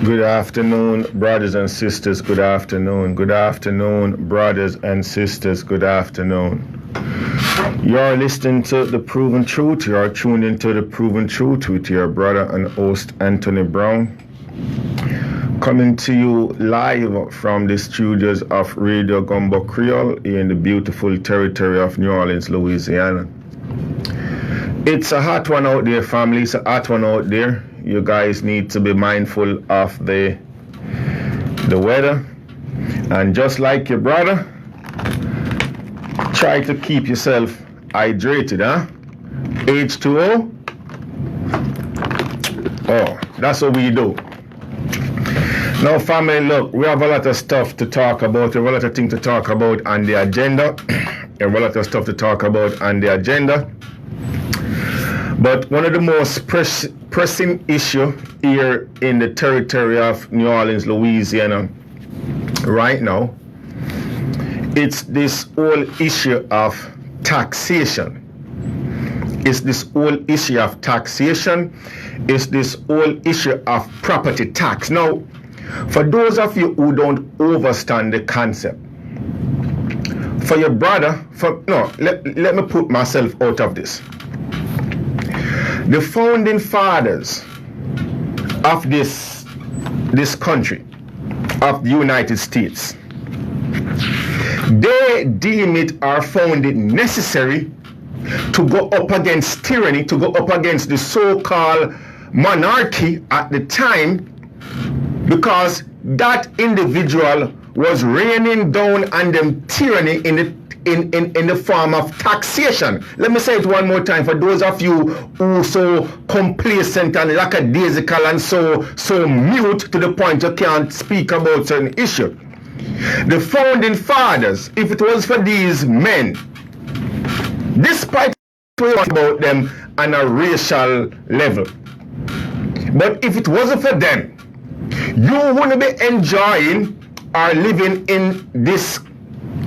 Good afternoon, brothers and sisters. Good afternoon. Good afternoon, brothers and sisters. Good afternoon. You're listening to The Proven Truth. You're tuned into The Proven Truth with your brother and host, Anthony Brown. Coming to you live from the studios of Radio Gumbo Creole in the beautiful territory of New Orleans, Louisiana. It's a hot one out there, family. It's a hot one out there. You guys need to be mindful of the weather. And just like your brother, try to keep yourself hydrated, huh? H2O. Oh, that's what we do. Now, family, look, we have a lot of stuff to talk about. We have a lot of things to talk about on the agenda. We have a lot of stuff to talk about on the agenda. But one of the most pressing issue here in the territory of New Orleans, Louisiana, right now, it's this whole issue of taxation. It's this whole issue of taxation. It's this whole issue of property tax. Now, for those of you who don't understand the concept, for your brother, let me put myself out of this. The founding fathers of this country, of the United States, they deem it or found it necessary to go up against tyranny, to go up against the so-called monarchy at the time, because that individual was raining down on them tyranny in the form of taxation. Let me say it one more time for those of you who so complacent and lackadaisical and so mute to the point you can't speak about certain issue. The founding fathers, if it was for these men, despite we talk about them on a racial level, but if it wasn't for them, you wouldn't be enjoying or living in this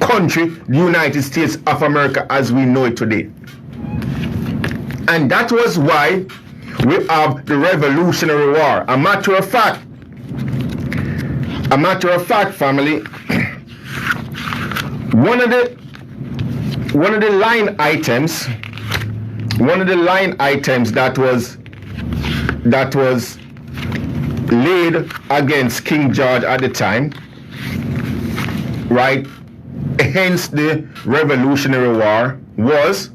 country, the United States of America as we know it today. And that was why we have the Revolutionary War. A matter of fact, family, one of the line items that was laid against King George at the time, right, hence the Revolutionary War, was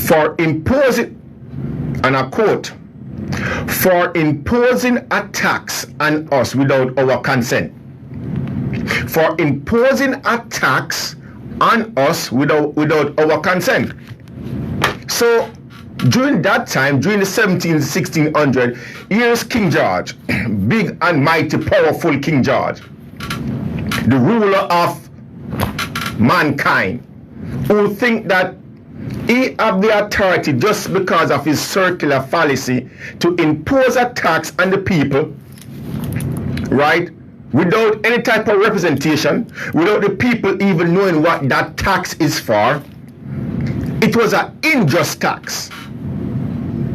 for imposing, and I quote, for imposing a tax on us without our consent. For imposing a tax on us without our consent. So during that time, during the 1600s, here's King George, big and mighty, powerful King George, the ruler of mankind, who think that he have the authority just because of his circular fallacy to impose a tax on the people, right, without any type of representation, without the people even knowing what that tax is for. It was an unjust tax.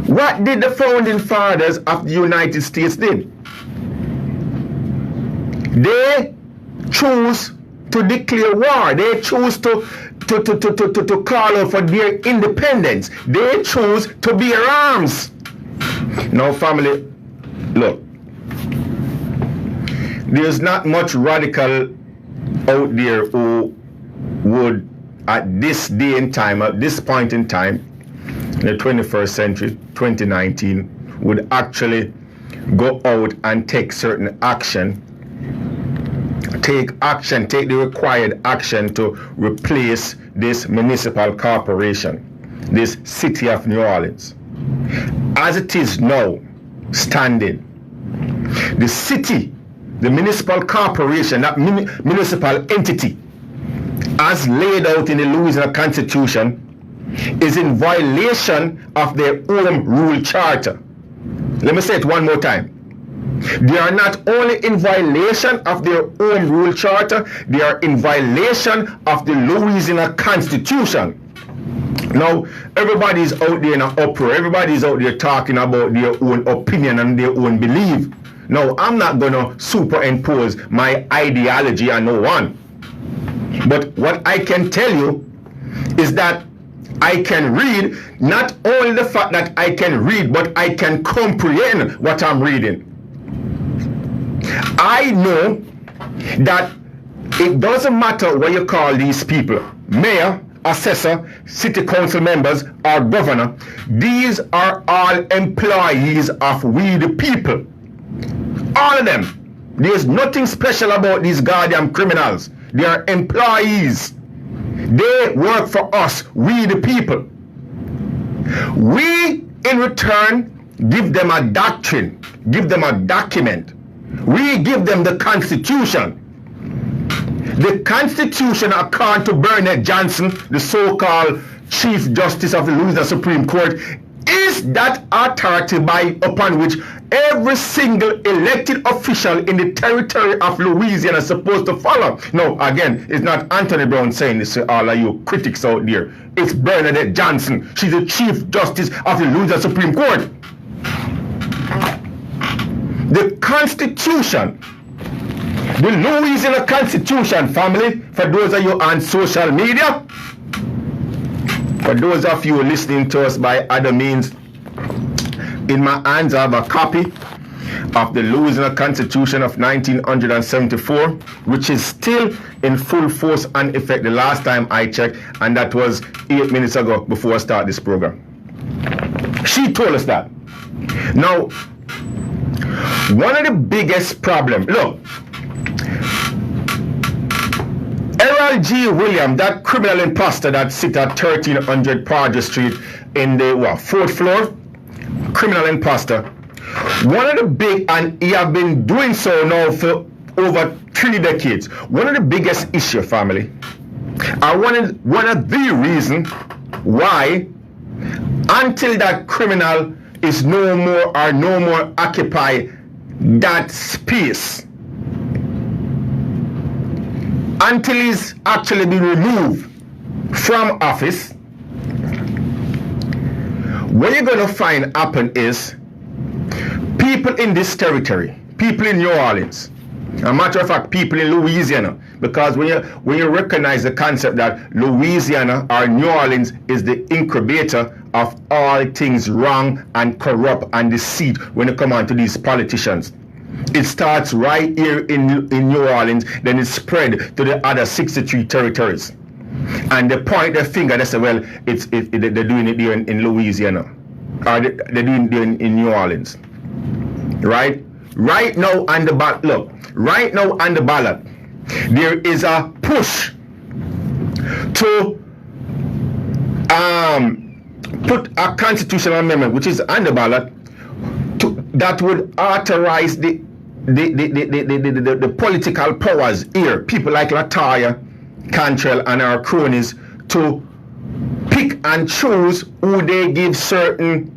What did the founding fathers of the United States did? They chose to declare war. They chose to call out for their independence. They chose to bear arms. Now, family, look, there's not much radical out there who would, at this day and time, at this point in time, in the 21st century, 2019, would actually go out and take certain action, take the required action to replace this municipal corporation, this city of New Orleans. As it is now standing, the city, the municipal corporation, that municipal entity, as laid out in the Louisiana Constitution, is in violation of their own rule charter. Let me say it one more time. They are not only in violation of their own rule charter, they are in violation of the Louisiana Constitution. Now, everybody's out there in an uproar. Everybody's out there talking about their own opinion and their own belief. No, I'm not going to superimpose my ideology on no one. But what I can tell you is that I can read, not only the fact that I can read, but I can comprehend what I'm reading. I know that it doesn't matter what you call these people, mayor, assessor, city council members, or governor. These are all employees of we the people. All of them. There's nothing special about these goddamn criminals. They are employees. They work for us, we the people. We, in return, give them a doctrine, give them a document. We give them the Constitution. The Constitution, according to Bernard Johnson, the so-called Chief Justice of the Louisiana Supreme Court, is that authority upon which every single elected official in the territory of Louisiana is supposed to follow. No, again, it's not Anthony Brown saying this to all of you critics out there. It's Bernadette Johnson. She's the Chief Justice of the Louisiana Supreme Court. The Constitution, the Louisiana Constitution, family, for those of you on social media, for those of you listening to us by other means, in my hands I have a copy of the Louisiana Constitution of 1974, which is still in full force and effect the last time I checked, and that was 8 minutes ago before I start this program. She told us that. Now, one of the biggest problems, look, Erroll G. Williams, that criminal imposter that sits at 1300 Padre Street in the 4th floor, criminal imposter. One of the big, and he have been doing so now for over 3 decades. One of the biggest issue, family, one of the reasons why, until that criminal is no more occupy that space, until he's actually been removed from office, what you're going to find happen is people in this territory, people in New Orleans, a matter of fact, people in Louisiana, because when you recognize the concept that Louisiana or New Orleans is the incubator of all things wrong and corrupt and deceit when it comes on to these politicians. It starts right here in New Orleans, then it spread to the other 63 territories. And they point their finger, they say, well, they're doing it here in Louisiana. Or they're doing it in New Orleans. Right? Right now on the ballot, look, right now on the ballot, there is a push to put a constitutional amendment, which is on the ballot, that would authorize the political powers here, people like Latoya Cantrell and our cronies, to pick and choose who they give certain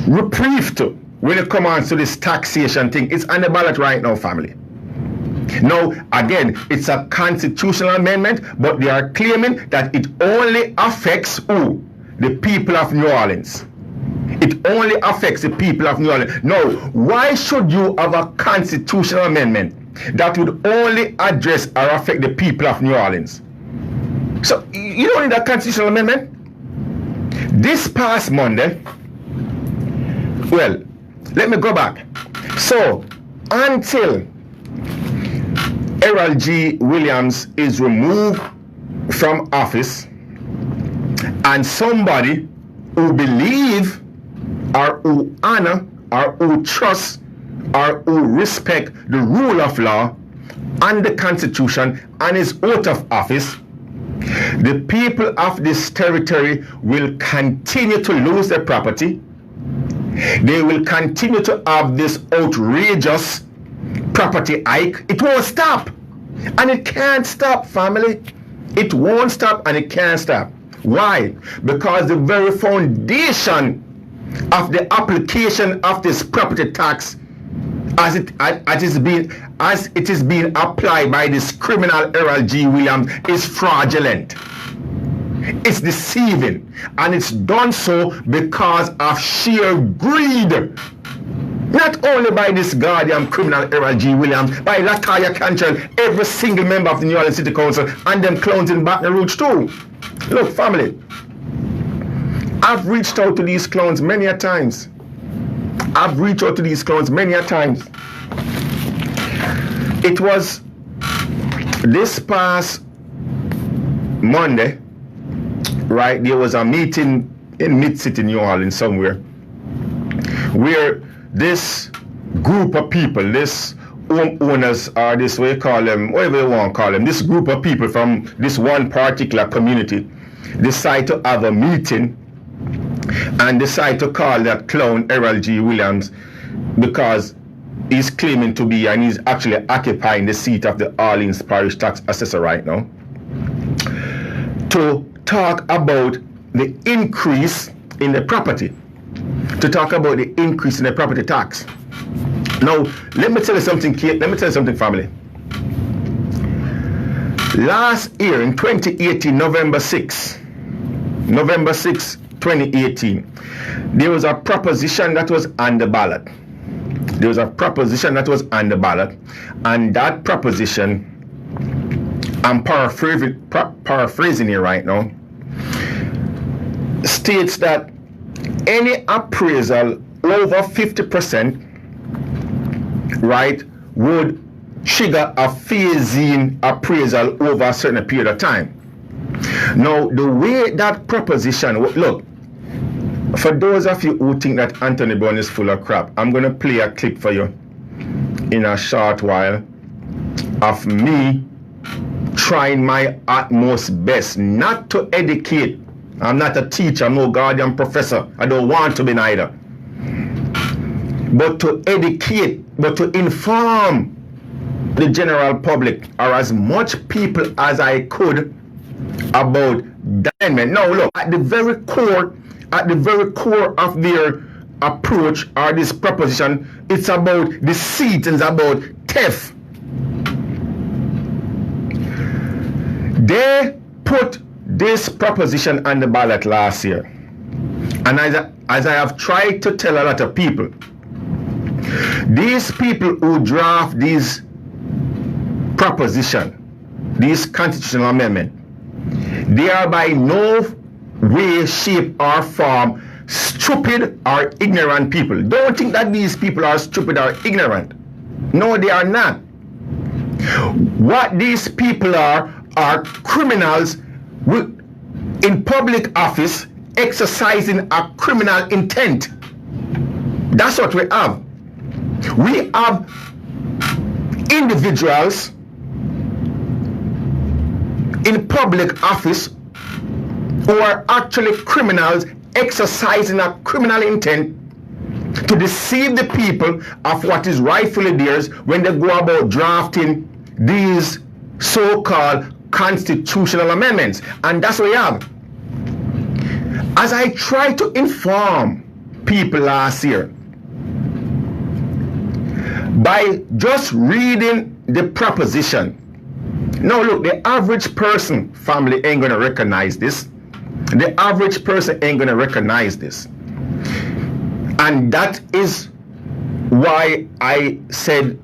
reprieve to when it comes on to this taxation thing. It's on the ballot right now, family. Now, again, it's a constitutional amendment, but they are claiming that it only affects who? The people of New Orleans. It only affects the people of New Orleans. Now, why should you have a constitutional amendment that would only address or affect the people of New Orleans? So, you don't need a constitutional amendment. This past Monday, well, let me go back. So, until Erroll G. Williams is removed from office, and somebody who believe or who honor or who trust or who respect the rule of law and the Constitution and is out of office, the people of this territory will continue to lose their property. They will continue to have this outrageous property hike. It won't stop. And it can't stop, family. It won't stop and it can't stop. Why? Because the very foundation of the application of this property tax, as it is being applied by this criminal Erroll G. Williams, is fraudulent. It's deceiving, and it's done so because of sheer greed. Not only by this guardian criminal Erroll G. Williams, by Latoya Cantrell, every single member of the New Orleans City Council, and them clowns in Baton Rouge too. Look, family, I've reached out to these clowns many a times. It was this past Monday, right? There was a meeting in Mid-City, New Orleans somewhere, where this group of people, this homeowners, or this, what you call them, whatever you want to call them, this group of people from this one particular community decide to have a meeting and decide to call that clown Erroll G. Williams because he's claiming to be, and he's actually occupying the seat of the Orleans Parish Tax Assessor right now, to talk about the increase in the property, tax. Now, let me tell you something, family. Last year in 2018, November 6, 2018, there was a proposition that was on the ballot. And that proposition, I'm paraphrasing here right now, states that any appraisal over 50%, right, would trigger a phase-in appraisal over a certain period of time. Now, the way that proposition, look, for those of you who think that Anthony Brown is full of crap, I'm going to play a clip for you in a short while of me trying my utmost best not to educate. I'm not a teacher, I'm no guardian professor. I don't want to be neither. But to educate, but to inform the general public, or as much people as I could, about diamond. Now look, at the very core of their approach or this proposition, it's about deceit and it's about theft. They put this proposition on the ballot last year, and as I have tried to tell a lot of people, these people who draft these proposition, these constitutional amendment, they are by no way, shape or form stupid or ignorant people. Don't think that these people are stupid or ignorant. No, they are not. What these people are criminals in public office exercising a criminal intent. That's what we have. We have individuals in public office who are actually criminals exercising a criminal intent to deceive the people of what is rightfully theirs when they go about drafting these so-called constitutional amendments. And that's what we have. As I tried to inform people last year, by just reading the proposition. Now look, the average person, family, ain't gonna recognize this. The average person ain't gonna recognize this. And that is why I said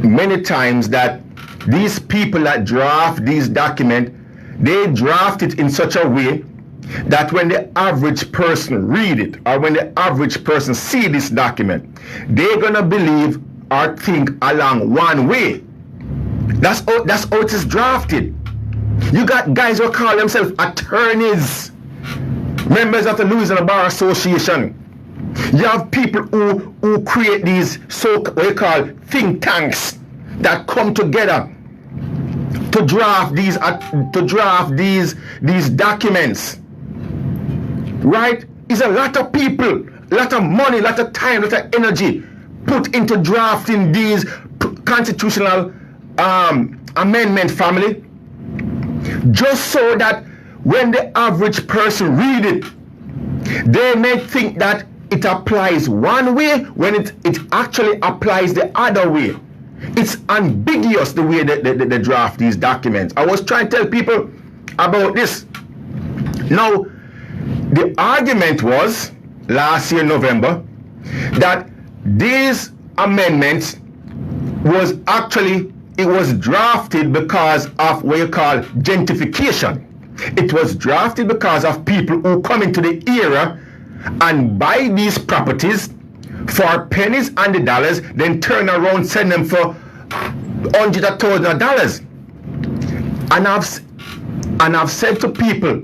many times that these people that draft these documents, they draft it in such a way that when the average person read it, or when the average person see this document, they're gonna believe or think along one way. That's how it is drafted. You got guys who call themselves attorneys, members of the Louisiana Bar Association. You have people who create these what we call think tanks that come together to draft these documents. Right? It's a lot of people, a lot of money, a lot of time, a lot of energy put into drafting these constitutional amendment, family, just so that when the average person read it, they may think that it applies one way when it actually applies the other way. It's ambiguous the way they draft these documents. I was trying to tell people about this. Now, the argument was last year, November, that these amendments was actually, it was drafted because of what you call gentrification. It was drafted because of people who come into the area and buy these properties for pennies and the dollars, then turn around, send them for hundreds of thousands of dollars. And I've said to people,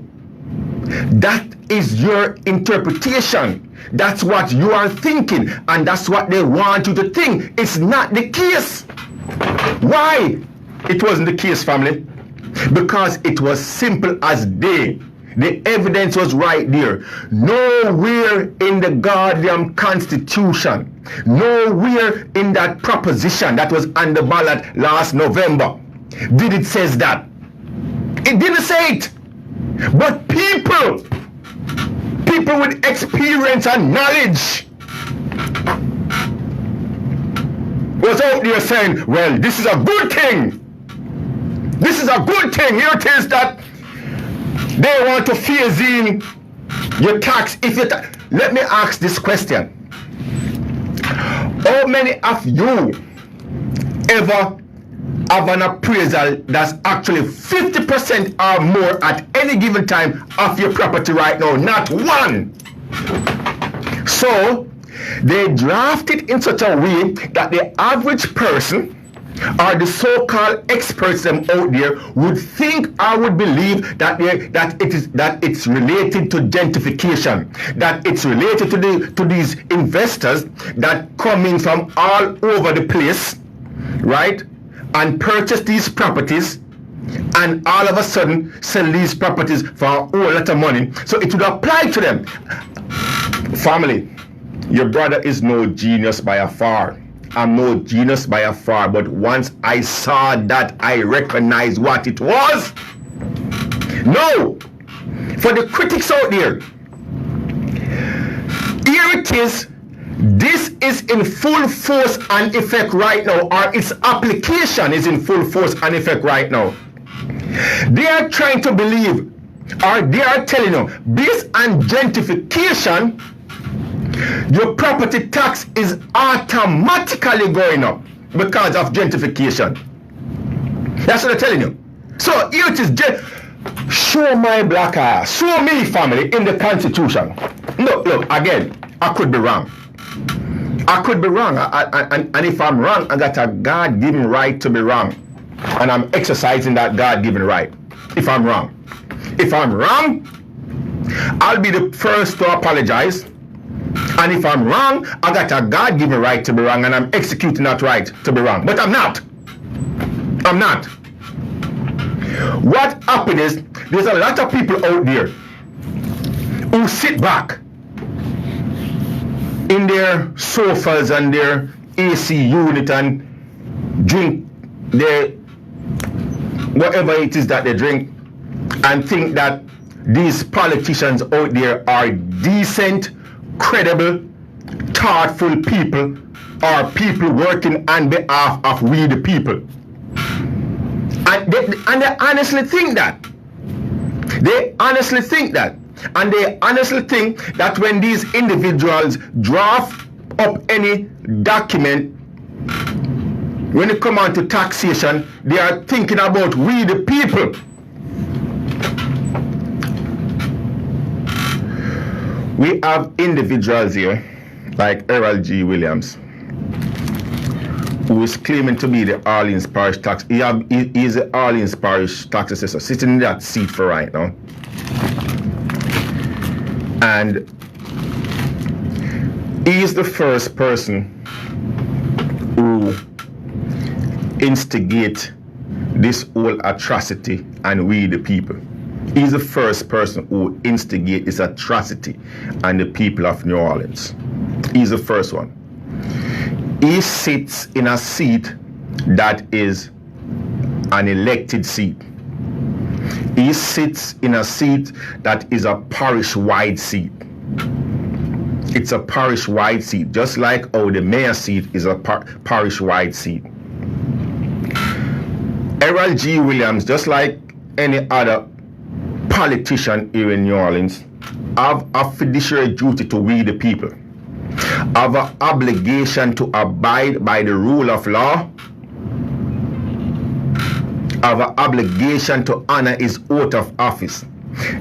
that is your interpretation. That's what you are thinking, and that's what they want you to think. It's not the case. Why? It wasn't the case, family. Because it was simple as day. The evidence was right there. Nowhere in the goddamn Constitution, nowhere in that proposition that was on the ballot last November did it says that. It didn't say it. But people with experience and knowledge was out there saying, well, this is a good thing. This is a good thing. Here it is that they want to phase in your tax. Let me ask this question. How many of you ever have an appraisal that's actually 50% or more at any given time of your property right now? Not one. So they draft it in such a way that the average person or the so-called experts them out there would think or would believe that it's related to gentrification, that it's related to these investors that come in from all over the place, right, and purchase these properties and all of a sudden sell these properties for a whole lot of money. So it would apply to them. Family, your brother is no genius by a far. I'm no genius by a far, but once I saw that, I recognized what it was. No, for the critics out there, here it is. This is in full force and effect right now, or its application is in full force and effect right now. They are trying to believe, or they are telling you, based on gentrification, your property tax is automatically going up because of gentrification. That's what they're telling you. So here it is. Show my black eye. Show me, family, in the Constitution. Look, again, I could be wrong. I could be wrong. And if I'm wrong, I got a God-given right to be wrong. And I'm exercising that God-given right. If I'm wrong. If I'm wrong, I'll be the first to apologize. And if I'm wrong, I got a God-given right to be wrong, and I'm executing that right to be wrong. But I'm not. I'm not. What happened is, there's a lot of people out there who sit back in their sofas and their AC unit and drink their whatever it is that they drink and think that these politicians out there are decent, credible, thoughtful people, or people working on behalf of we the people. And they honestly think that. They honestly think that. And they honestly think that when these individuals draft up any document, when it comes on to taxation, they are thinking about we the people. We have individuals here, like Erroll G. Williams, who is claiming to be the Orleans Parish tax. He is the Orleans Parish tax assessor, sitting in that seat for right now. And he is the first person who instigate this whole atrocity and we the people. He's the first person who instigate this atrocity on the people of New Orleans. He's the first one. He sits in a seat that is an elected seat. He sits in a seat that is a parish-wide seat. It's a parish-wide seat, just like how the mayor seat is a parish-wide seat. Erroll G. Williams, just like any other politician here in New Orleans, have a fiduciary duty to we the people. have an obligation to abide by the rule of law, have an obligation to honor his oath of office.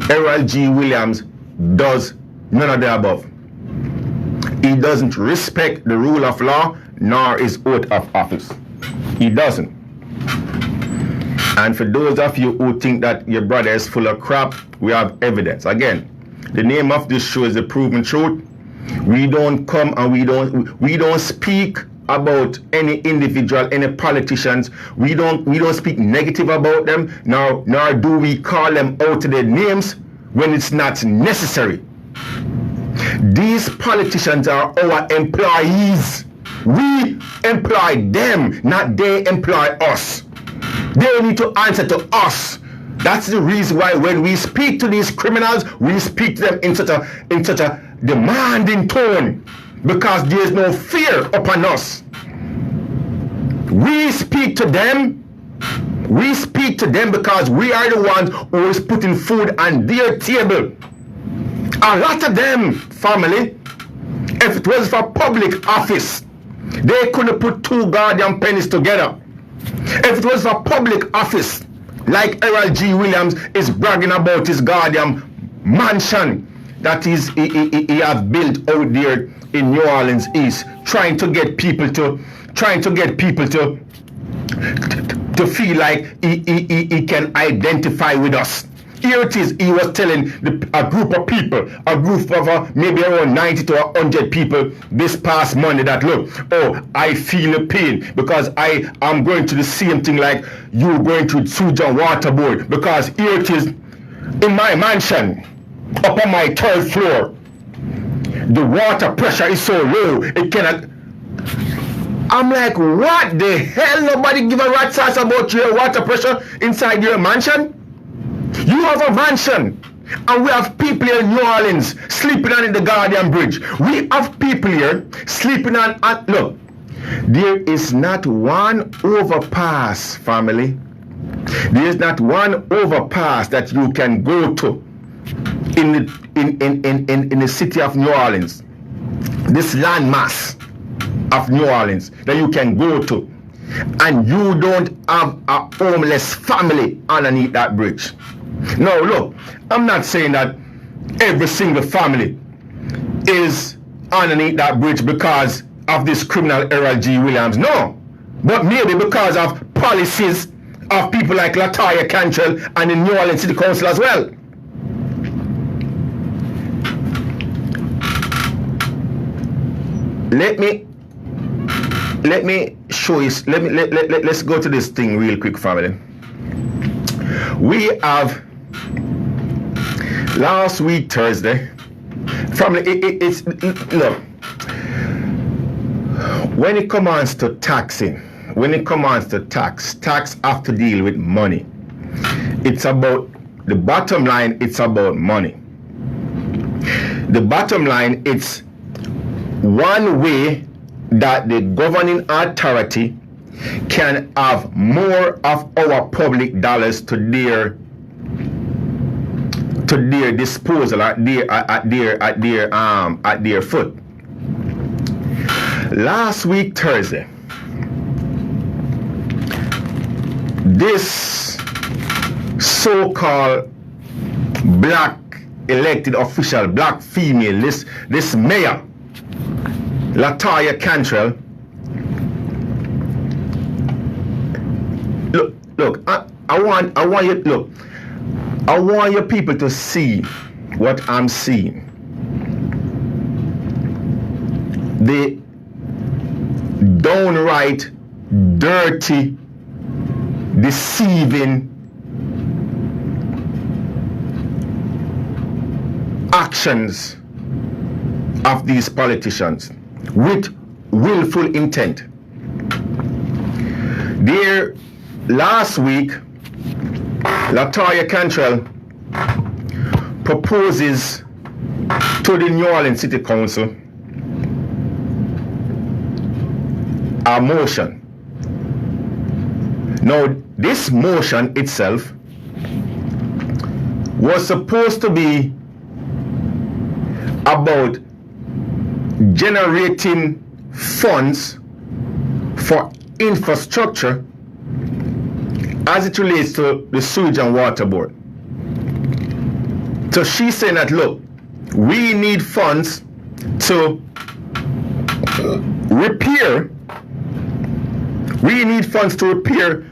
Erroll G. Williams does none of the above. He doesn't respect the rule of law nor his oath of office. He doesn't. And for those of you who think that your brother is full of crap, we have evidence. Again, the name of this show is The Proven Truth. We don't come and we don't speak about any individual, any politicians. We don't speak negative about them, nor do we call them out to their names when it's not necessary. These politicians are our employees. We employ them, not they employ us. They need to answer to us. That's the reason why when we speak to these criminals, we speak to them in such a demanding tone, because there is no fear upon us. We speak to them because we are the ones who is putting food on their table. A lot of them, family, if it was for public office, they couldn't put 2 goddamn pennies together. If it was for public office, like Erroll G. Williams is bragging about his goddamn mansion that he has built out there in New Orleans East, trying to get people to feel like he can identify with us. Here it is, he was telling a group of people, a group of maybe around 90 to 100 people this past Monday that, look, oh, I feel the pain because I am going through the same thing like you going through Sujan Water Board, because here it is in my mansion, up on my 3rd floor. The water pressure is so low, it cannot. I'm like, what the hell? Nobody give a rat's ass about your water pressure inside your mansion? You have a mansion, and we have people here in New Orleans sleeping on the Guardian Bridge. We have people here sleeping on, look, there is not one overpass, family. There is not one overpass that you can go to in the city of New Orleans, this landmass of New Orleans that you can go to, and you don't have a homeless family underneath that bridge. No, look, I'm not saying that every single family is underneath that bridge because of this criminal Erroll G. Williams. No, but maybe because of policies of people like Latoya Cantrell and the New Orleans City Council as well. Let me show you. Let's go to this thing real quick, family. We have last week Thursday, family. Look, when it comes to taxing, when it comes to tax have to deal with money. It's about the bottom line. It's about money. The bottom line. It's one way that the governing authority can have more of our public dollars to their disposal at their foot. Last week Thursday, this so-called black elected official, black female, this mayor, Latoya Cantrell. Look, I want you, look, I want your people to see what I'm seeing. The downright dirty, deceiving actions of these politicians with willful intent. There, last week, Latoya Cantrell proposes to the New Orleans City Council a motion. Now, this motion itself was supposed to be about generating funds for infrastructure as it relates to the sewage and water board. So she's saying that, look, we need funds to repair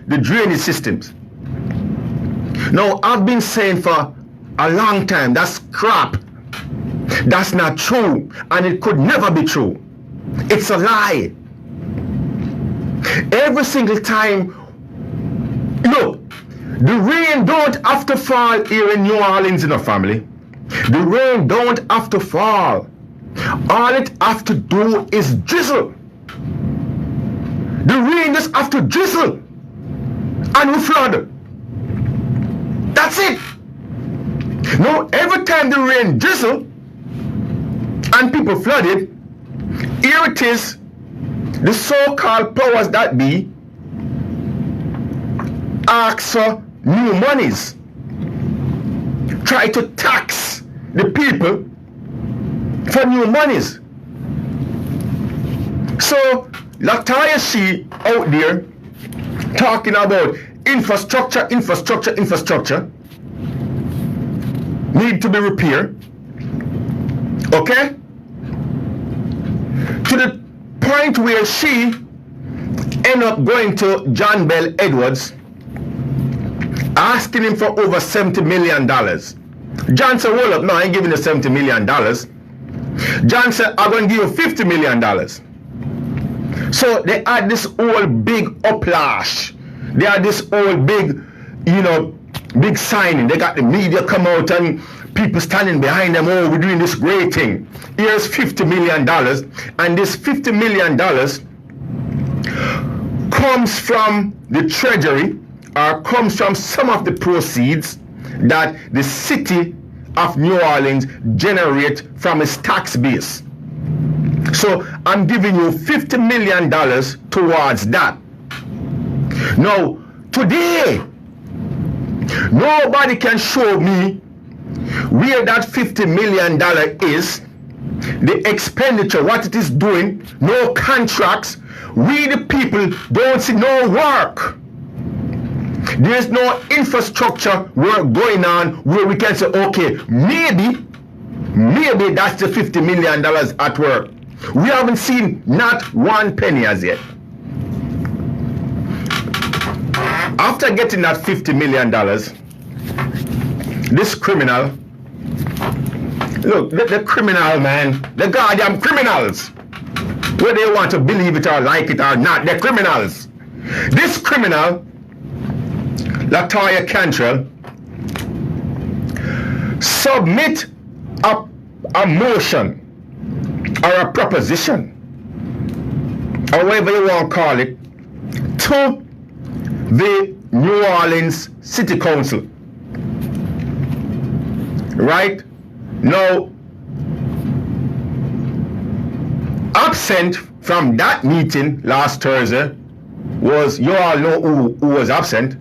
the drainage systems. Now, I've been saying for a long time, that's crap. That's not true, and it could never be true. It's a lie. Every single time, look, the rain don't have to fall here in New Orleans in a family. The rain don't have to fall. All it have to do is drizzle. The rain just have to drizzle and we flood. That's it. Now, every time the rain drizzle and people flooded, here it is, the so-called powers that be ask for new monies, try to tax the people for new monies. So Latoya, she out there talking about infrastructure need to be repaired, okay, to the point where she end up going to John Bell Edwards asking him for over $70 million. John said, hold up, no, I ain't giving you $70 million. John said, I'm going to give you $50 million. So they had this whole big uplash. They had this whole big, big signing. They got the media come out and people standing behind them. Oh, we're doing this great thing. Here's $50 million. And this $50 million comes from the treasury, or comes from some of the proceeds that the city of New Orleans generate from its tax base. So I'm giving you $50 million towards that. Now, today, nobody can show me where that $50 million is, the expenditure, what it is doing, no contracts. We the people don't see no work. There's no infrastructure work going on where we can say, okay, maybe that's the $50 million at work. We haven't seen not one penny as yet. After getting that $50 million, this criminal, look, the criminal, man, the goddamn criminals, whether they want to believe it or like it or not, they're criminals. This criminal, Latoya Cantrell, submit a motion or a proposition, or whatever you want to call it, to the New Orleans City Council. Right? Now, absent from that meeting last Thursday was, you all know who was absent,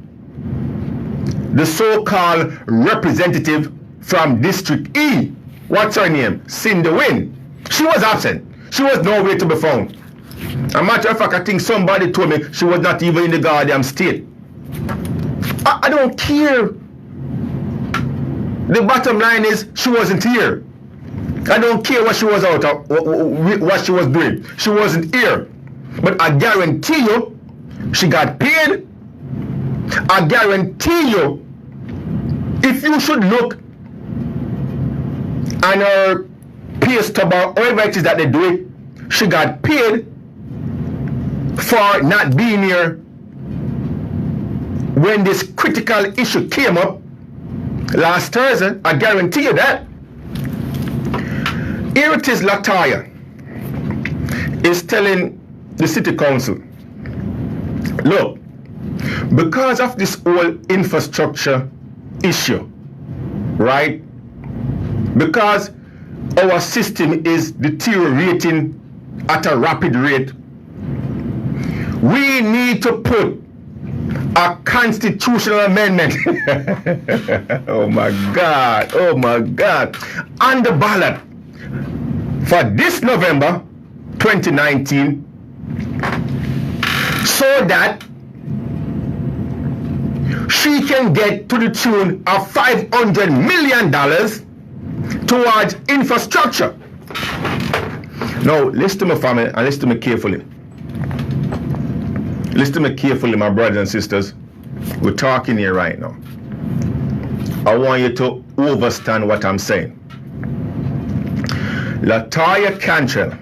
the so-called representative from District E. What's her name? Cindy Wynn. She was absent. She was nowhere to be found. As a matter of fact, I think somebody told me she was not even in the goddamn state. I don't care. The bottom line is she wasn't here. I don't care what she was out of, what she was doing. She wasn't here. But I guarantee you, she got paid. I guarantee you, if you should look on her pay stub or whatever it is that they do it, she got paid for not being here when this critical issue came up last Thursday. I guarantee you that. Here it is, Latoya is telling the city council, look, because of this whole infrastructure issue, right? Because our system is deteriorating at a rapid rate, we need to put a constitutional amendment oh my God, on the ballot. for this November 2019 so that she can get to the tune of $500 million towards infrastructure. Now, listen to my family and listen to me carefully. Listen to me carefully, my brothers and sisters. We're talking here right now. I want you to understand what I'm saying. Latoya Cantrell,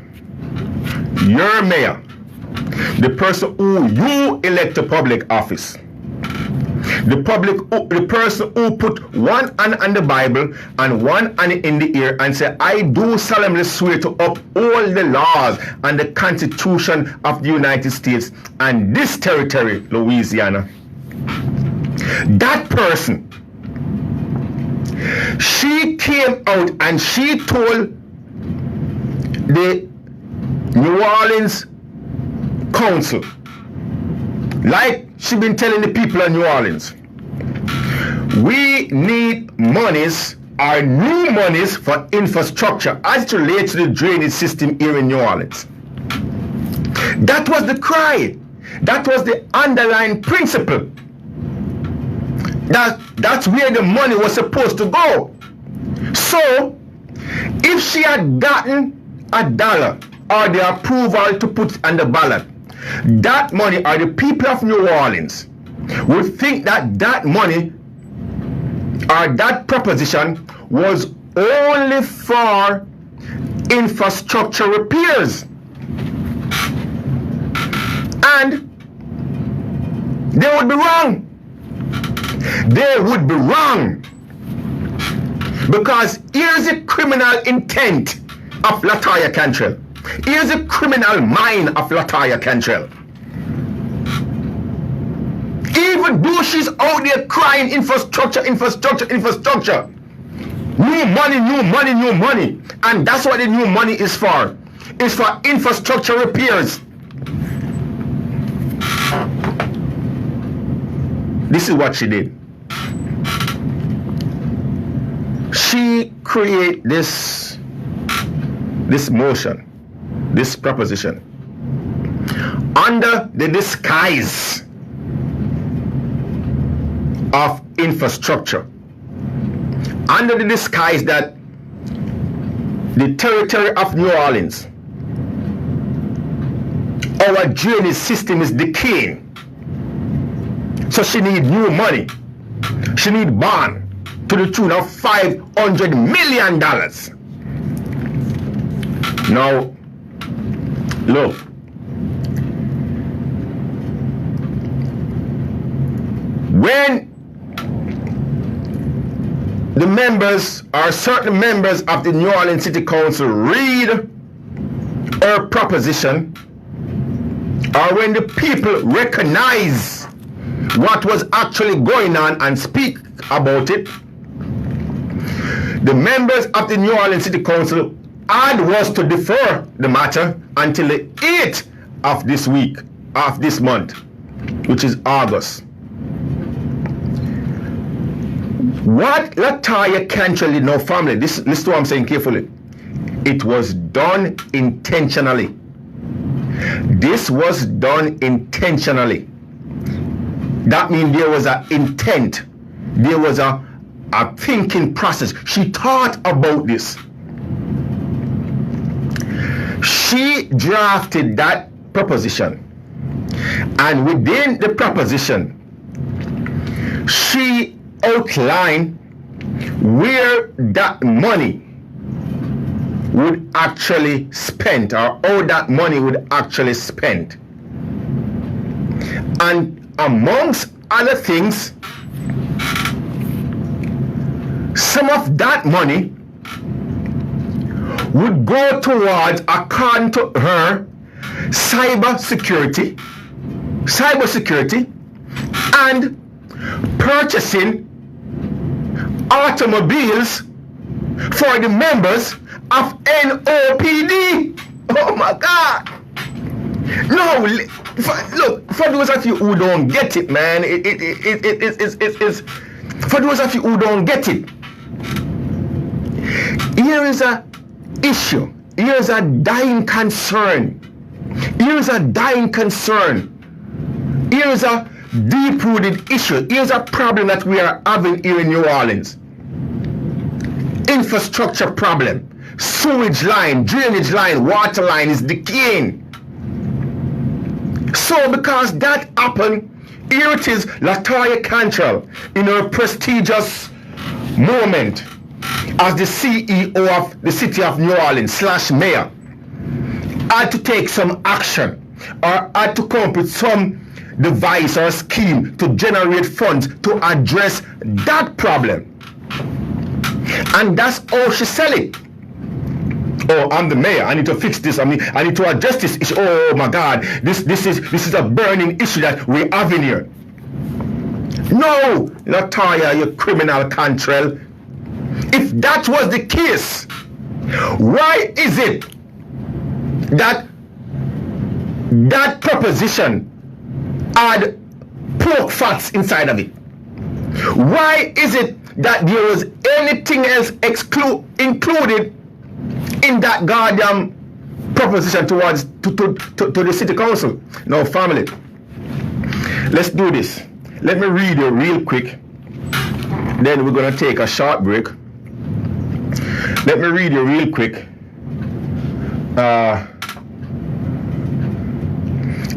your mayor, the person who you elect to public office, the person who put one hand on the Bible and one hand in the air and say, I do solemnly swear to uphold the laws and the Constitution of the United States and this territory, Louisiana. That person, she came out and she told the New Orleans Council, like she been telling the people of New Orleans, we need monies, our new monies for infrastructure as it relates to the drainage system here in New Orleans. That was the cry. That was the underlying principle. That's where the money was supposed to go. So, if she had gotten $1 or the approval to put on the ballot, that money, or the people of New Orleans would think that that money or that proposition was only for infrastructure repairs. And they would be wrong. They would be wrong. Because here's the criminal intent of Latoya Cantrell. Here's the criminal mind of Latoya Cantrell. Even though she's out there crying infrastructure, infrastructure, infrastructure. New money, new money, new money. And that's what the new money is for. It's for infrastructure repairs. This is what she did. She created this motion, this proposition, under the disguise of infrastructure, under the disguise that the territory of New Orleans, our drainage system is decaying. So she need new money. She need bond to the tune of $500 million. Now, look. When the members or certain members of the New Orleans City Council read her proposition, or when the people recognize what was actually going on and speak about it, the members of the New Orleans City Council was to defer the matter until the 8th of this week, of this month, which is August. What Latoya Cantrell did, now family, listen to what I'm saying carefully. It was done intentionally. This was done intentionally. That means there was an intent. There was a thinking process. She thought about this. She drafted that proposition. And within the proposition, she outlined where that money would actually spend, or how that money would actually spend. And amongst other things, some of that money would go towards, according to her, cyber security and purchasing automobiles for the members of NOPD. Oh my God. No, look, for those of you who don't get it, man, it's for those of you who don't get it, here is a issue. here's a dying concern. Here's a dying concern. Here's a deep-rooted issue. Here's a problem that we are having here in New Orleans. Infrastructure problem. Sewage line, drainage line, water line is decaying. So because that happened, here it is, Latoya Cantrell, in her prestigious moment as the CEO of the city of New Orleans / mayor, had to take some action or had to come up with some device or scheme to generate funds to address that problem. And that's how she sell it. Oh, I'm the mayor. I need to fix this. I need to address this issue. Oh my God, this is a burning issue that we have in here. No, Latoya, you criminal Cantrell. If that was the case, why is it that that proposition had pork fats inside of it? Why is it that there was anything else included in that goddamn proposition towards to the city council? No, family, let's do this. Let me read you real quick, then we're gonna take a short break. Let me read you real quick.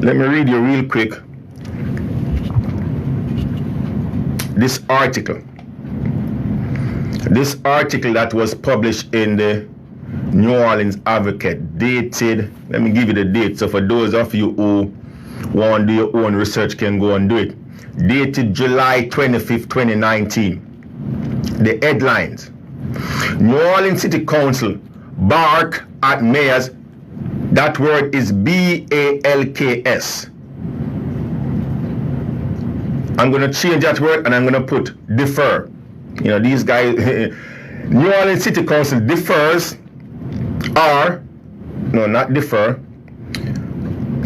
Let me read you real quick this article that was published in the New Orleans Advocate, dated, let me give you the date, so for those of you who want to do your own research can go and do it. Dated July 25th, 2019. The headlines: New Orleans City Council bark at mayors. That word is BALKS. I'm going to change that word and I'm going to put defer. You know, these guys, New Orleans City Council defers, or, no, not defer,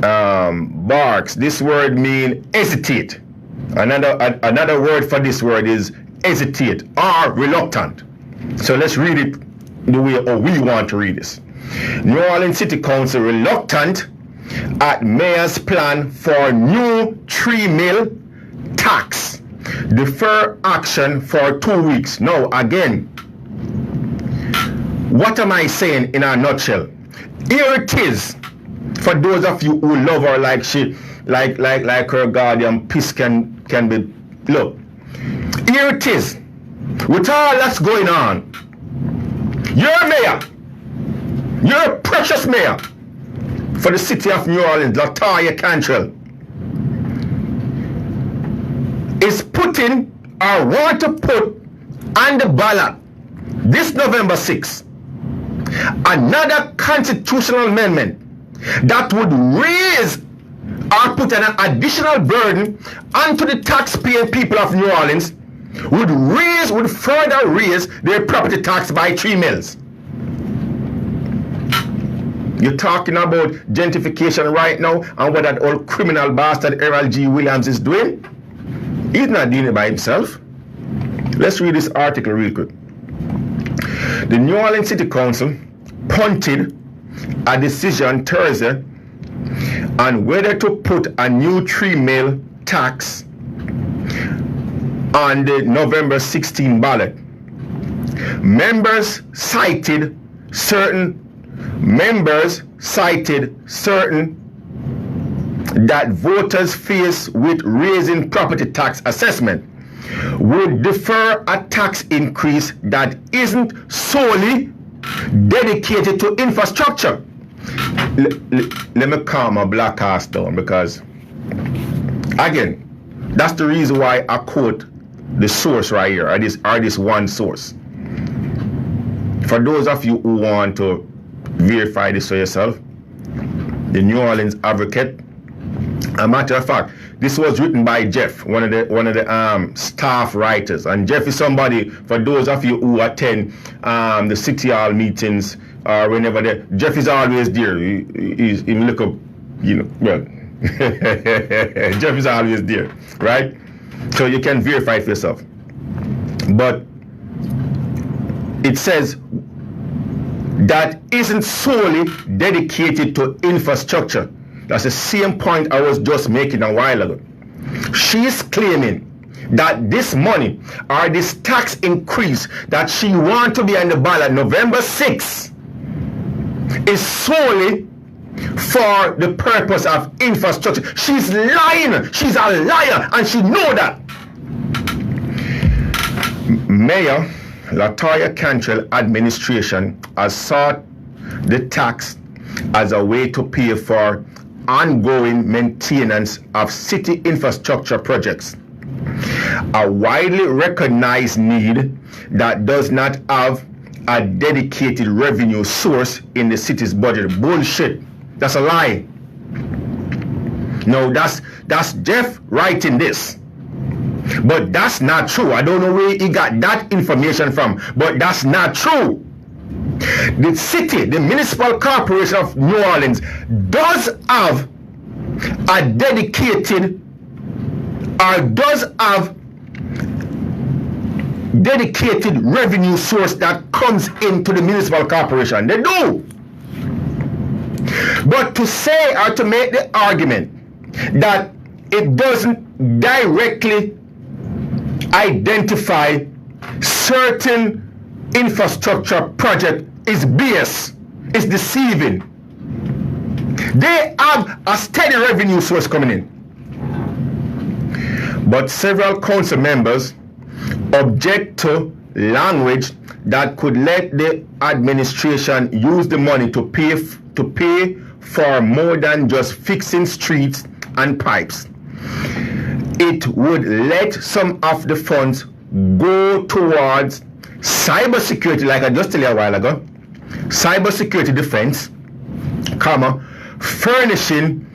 barks. This word means hesitate. Another word for this word is hesitate or reluctant. So let's read it the way we want to read this. New Orleans City Council reluctant at mayor's plan for new 3 mil tax. Defer action for 2 weeks. Now again, what am I saying in a nutshell? Here it is, for those of you who love her like she, like her guardian piss can be. Look, here it is. With all that's going on, you're a mayor. You're a precious mayor for the city of New Orleans, Latoya Cantrell, is putting or want to put on the ballot this November 6th another constitutional amendment that would raise or put an additional burden onto the taxpaying people of New Orleans, would further raise their property tax by 3 mils. You're talking about gentrification right now, and what that old criminal bastard Erroll G. Williams is doing? He's not doing it by himself. Let's read this article real quick. The New Orleans City Council punted a decision Thursday on whether to put a new 3 mil tax on the November 16 ballot. Members cited certain that voters faced with raising property tax assessment would defer a tax increase that isn't solely dedicated to infrastructure. Let me calm my black ass down, because again, that's the reason why I quote the source right here, or this one source. For those of you who want to verify this for yourself, the New Orleans Advocate. A matter of fact, this was written by Jeff, one of the staff writers, and Jeff is somebody, for those of you who attend the city hall meetings or whenever Jeff is always there. He look up, you know, well, Jeff is always there, right? So you can verify it for yourself. But it says that isn't solely dedicated to infrastructure. That's the same point I was just making a while ago. She is claiming that this money or this tax increase that she wants to be on the ballot November 6th is solely for the purpose of infrastructure. She's lying. She's a liar, and she know that. Mayor Latoya Cantrell administration has sought the tax as a way to pay for ongoing maintenance of city infrastructure projects, a widely recognized need that does not have a dedicated revenue source in the city's budget. Bullshit. That's a lie. No, that's Jeff writing this. But that's not true. I don't know where he got that information from, but that's not true. The city, the municipal corporation of New Orleans, does have a dedicated revenue source that comes into the municipal corporation. They do. But to say or to make the argument that it doesn't directly identify certain infrastructure project is BS. It's deceiving. They have a steady revenue source coming in. But several council members object to language that could let the administration use the money to pay for more than just fixing streets and pipes. It would let some of the funds go towards cybersecurity, like I just told you a while ago, cybersecurity defense, furnishing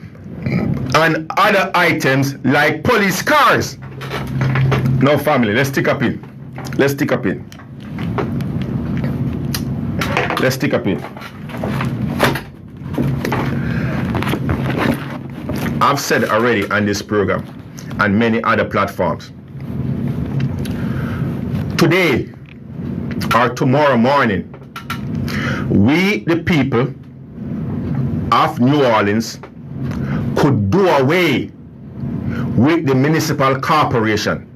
and other items like police cars. No, family, let's stick up in. Let's stick up in. Let's stick up in. I've said already on this program and many other platforms. Today or tomorrow morning, we, the people of New Orleans, could do away with the municipal corporation,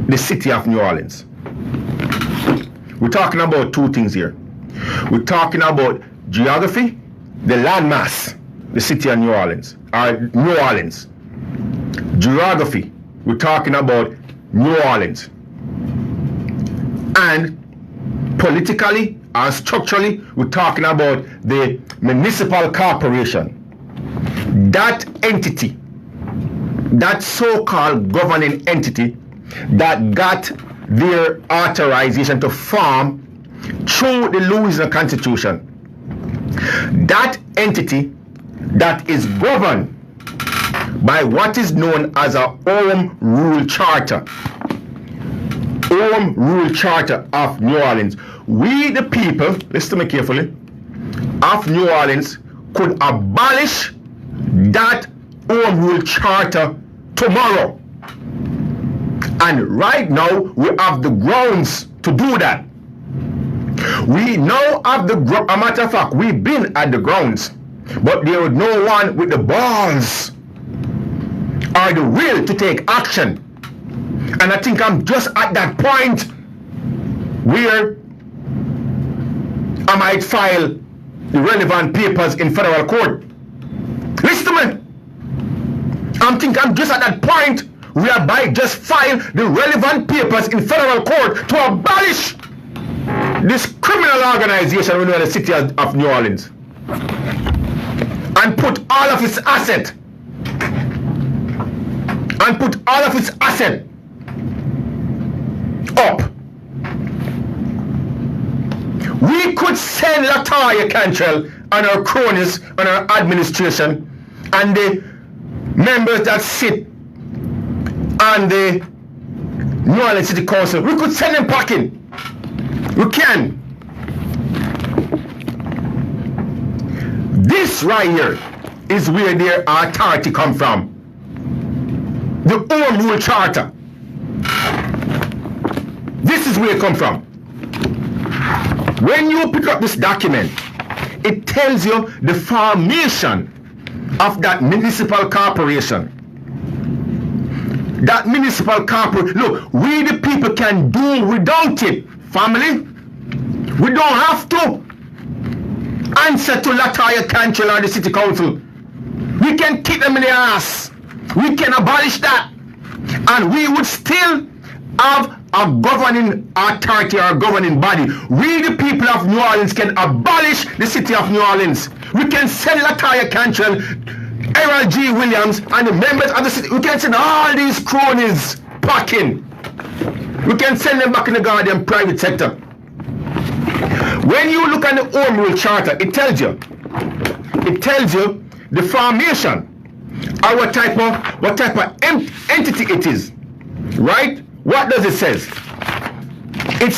the city of New Orleans. We're talking about two things here. We're talking about geography, the landmass, the city of New Orleans, or New Orleans. Geography, we're talking about New Orleans. And politically and structurally, we're talking about the municipal corporation. That entity, that so-called governing entity that got their authorization to form through the Louisiana Constitution. That entity that is governed by what is known as a Home Rule Charter. Home Rule Charter of New Orleans. We, the people, listen to me carefully, of New Orleans could abolish that Home Rule Charter tomorrow. And right now, we have the grounds to do that. We now have the grounds. A matter of fact, we've been at the grounds, but there was no one with the balls or the will to take action. And I think I'm just at that point where I might file the relevant papers in federal court. Listen to me. I'm just at that point whereby just file the relevant papers in federal court to abolish this criminal organization we know in the city of New Orleans and put all of its asset up. We could send Latoya Cantrell and her cronies and her administration and the members that sit on the New Orleans City Council. We could send them packing. We can. This right here is where their authority come from. The Home Rule Charter. This is where it come from. When you pick up this document, it tells you the formation of that municipal corporation. That municipal corporation, look, we the people can do without it, family. We don't have to answer to Latoya Cantrell or the city council. We can kick them in the ass. We can abolish that. And we would still have a governing authority or a governing body. We the people of New Orleans can abolish the city of New Orleans. We can send Latoya Cantrell, Erroll G. Williams, and the members of the city. We can send all these cronies packing. We can send them back in the goddamn private sector. When you look at the Home Rule Charter, it tells you the formation or what type of entity it is, right? What does it say? It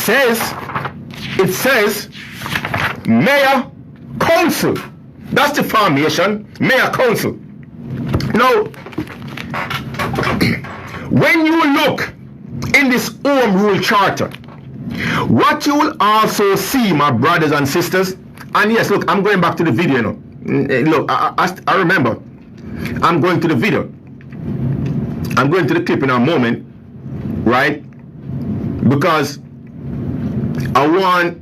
says mayor council. That's the formation, mayor council. Now, when you look in this Home Rule Charter, what you will also see, my brothers and sisters, and yes, look, I'm going back to the video, you know. Look, I remember, I'm going to the video. I'm going to the clip in a moment, right? Because I want,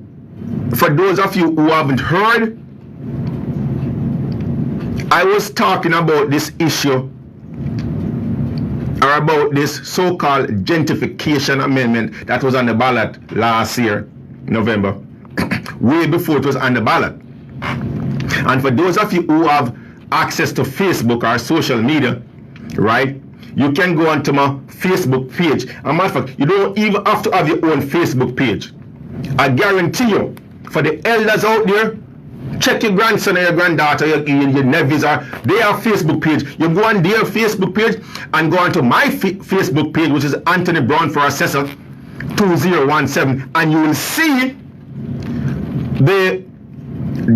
for those of you who haven't heard, I was talking about this issue, or about this so-called gentrification amendment that was on the ballot last year, November, way before it was on the ballot. And for those of you who have access to Facebook or social media, right, you can go onto my Facebook page. As a matter of fact, you don't even have to have your own Facebook page. I guarantee you, for the elders out there, check your grandson or your granddaughter, your nephews, or they have Facebook page. You go on their Facebook page and go onto my Facebook page, which is Anthony Brown for Assessor 2017, and you will see the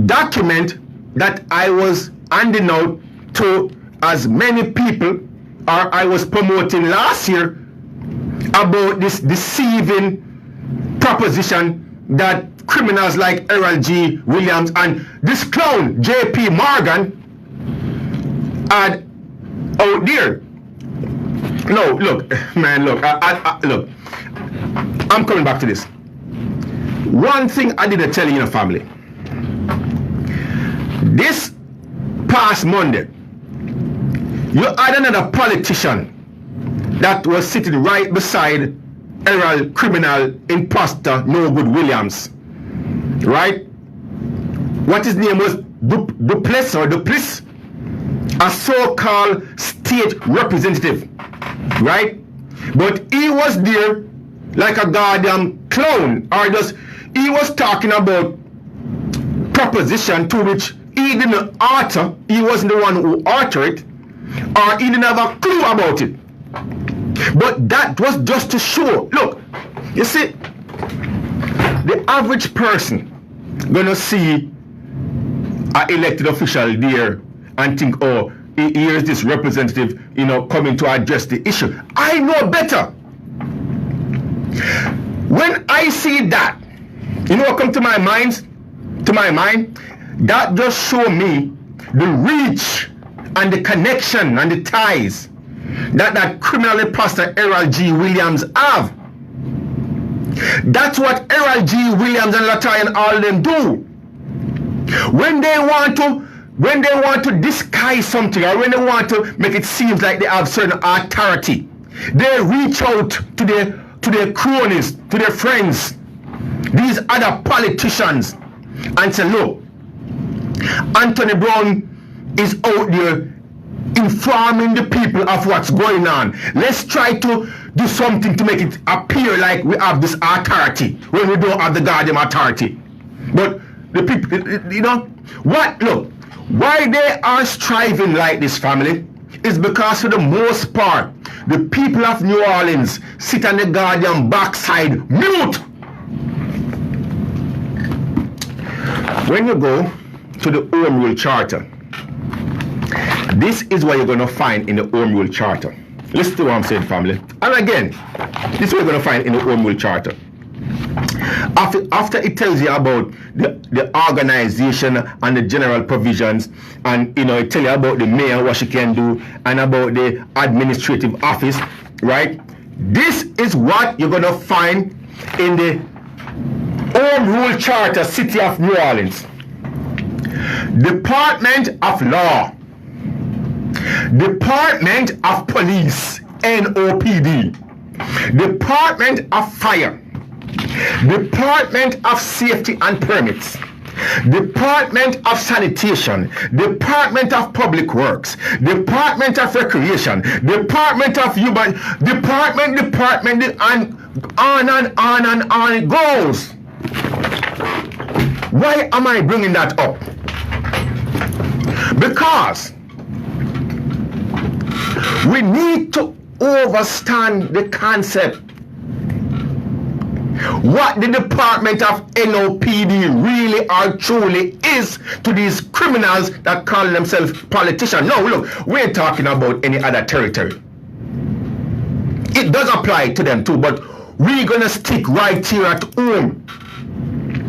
document that I was handing out to as many people, or I was promoting last year, about this deceiving proposition that criminals like Erroll G. Williams and this clown J.P. Morgan had out there. No, look, man, look, look, I'm coming back to this. One thing I didn't tell you in a family. This past Monday, you had another politician that was sitting right beside Erroll criminal imposter No Good Williams, right? What his name was, Duplessis, a so-called state representative, right? But he was there like a goddamn clown, or just he was talking about proposition to which he didn't author. He wasn't the one who authored it, or he didn't have a clue about it. But that was just to show. Look, you see, the average person gonna see an elected official there and think, oh, here's this representative, you know, coming to address the issue. I know better. When I see that, you know what comes to my mind? That just show me the reach and the connection and the ties that criminal imposter Erroll G. Williams have. That's what Erroll G. Williams and Latoya and all them do. When they want to disguise something, or when they want to make it seem like they have certain authority, they reach out to their cronies, to their friends, these other politicians, and say, look, Anthony Brown is out there informing the people of what's going on. Let's try to do something to make it appear like we have this authority when we don't have the goddamn authority. But the people, you know, what? Look, why they are striving like this, family, is because for the most part, the people of New Orleans sit on the goddamn backside mute. When you go to the Home Rule Charter, this is what you're going to find in the Home Rule Charter. Listen to what I'm saying, family. And again, this is what you're going to find in the Home Rule Charter. After it tells you about the organization and the general provisions, and it tells you about the mayor, what she can do, and about the administrative office, right? This is what you're gonna find in the Home Rule Charter, City of New Orleans. Department of Law, Department of Police, NOPD, Department of Fire, Department of Safety and Permits, Department of Sanitation, Department of Public Works, Department of Recreation, Department of Human, Department, and on it goes. Why am I bringing that up? Because we need to understand the concept. What the Department of NOPD really or truly is to these criminals that call themselves politicians. No, look, we ain't talking about any other territory. It does apply to them too, but we're gonna stick right here at home.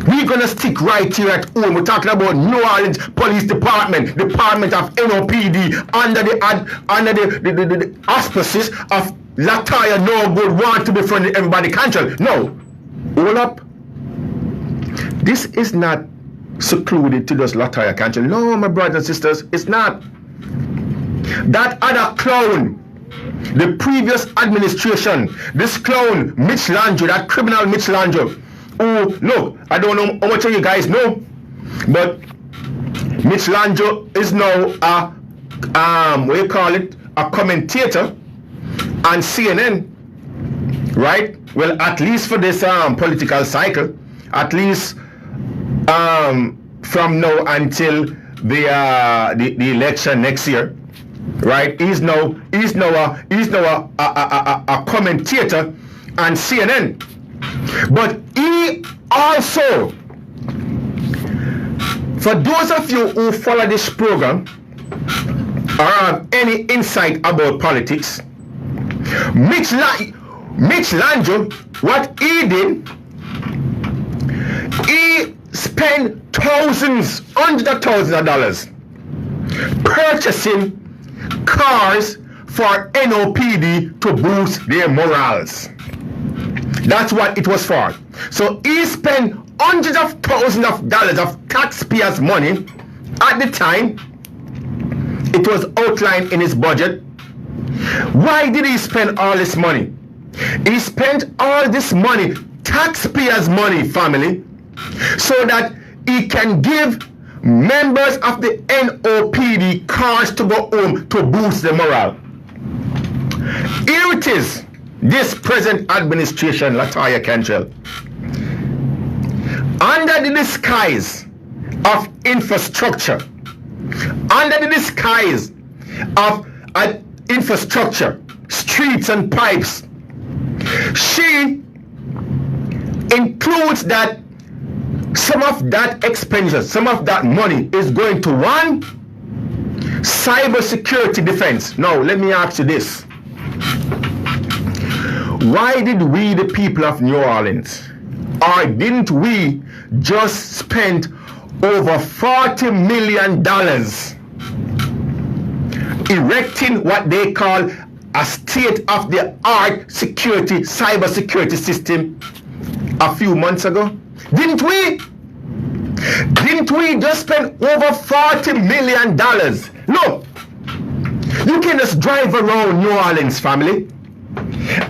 We're gonna stick right here at home. We're talking about New Orleans Police Department, Department of NOPD, under the auspices of Latoya No Good, want to be friendly, everybody Cantrell. No, hold up. This is not secluded to just Latoya Cantrell. No, my brothers and sisters, it's not. That other clown, the previous administration, this clown, Mitch Landry, that criminal Mitch Landry. Oh, look, I don't know how much of you guys know, but Mitch Landry is now a commentator on CNN, right? Well, at least for this political cycle, at least from now until the election next year, right? He's now a commentator on CNN. But he also, for those of you who follow this program or have any insight about politics, Mitch Landry, what he did, he spent hundreds of thousands of dollars purchasing cars for NOPD to boost their morals. That's what it was for. So he spent hundreds of thousands of dollars of taxpayers' money at the time. It was outlined in his budget. Why did he spend all this money? He spent all this money, taxpayers' money, family, so that he can give members of the NOPD cars to go home to boost their morale. Here it is. This present administration, Latoya Cantrell, under the disguise of infrastructure, under the disguise of infrastructure, streets and pipes, she includes that some of that expenditure, some of that money is going to one, cybersecurity defense. Now, let me ask you this. Why did we, the people of New Orleans, or didn't we just spend over $40 million erecting what they call a state-of-the-art cybersecurity system a few months ago? Didn't we? Didn't we just spend over $40 million? Look, you can just drive around New Orleans, family,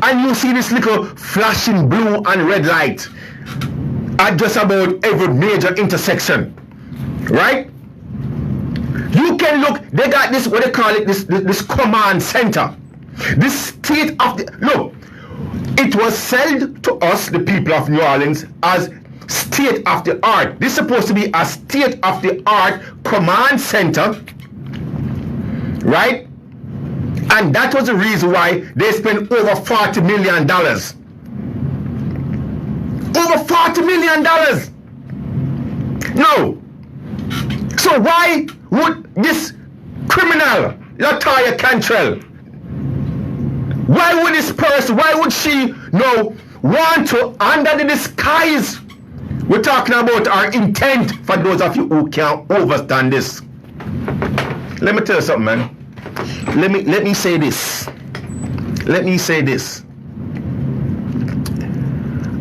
and you see this little flashing blue and red light at just about every major intersection, right? You can look, they got this, what they call it, this command center, this state of the, look, it was sold to us, the people of New Orleans, as state of the art. This is supposed to be a state of the art command center, right? And that was the reason why they spent over $40 million. Over $40 million. No. So why would this criminal, Latoya Cantrell, why would this person, why would she know want to, under the disguise, we're talking about our intent for those of you who can't understand this. Let me tell you something, man. Let me say this. Let me say this.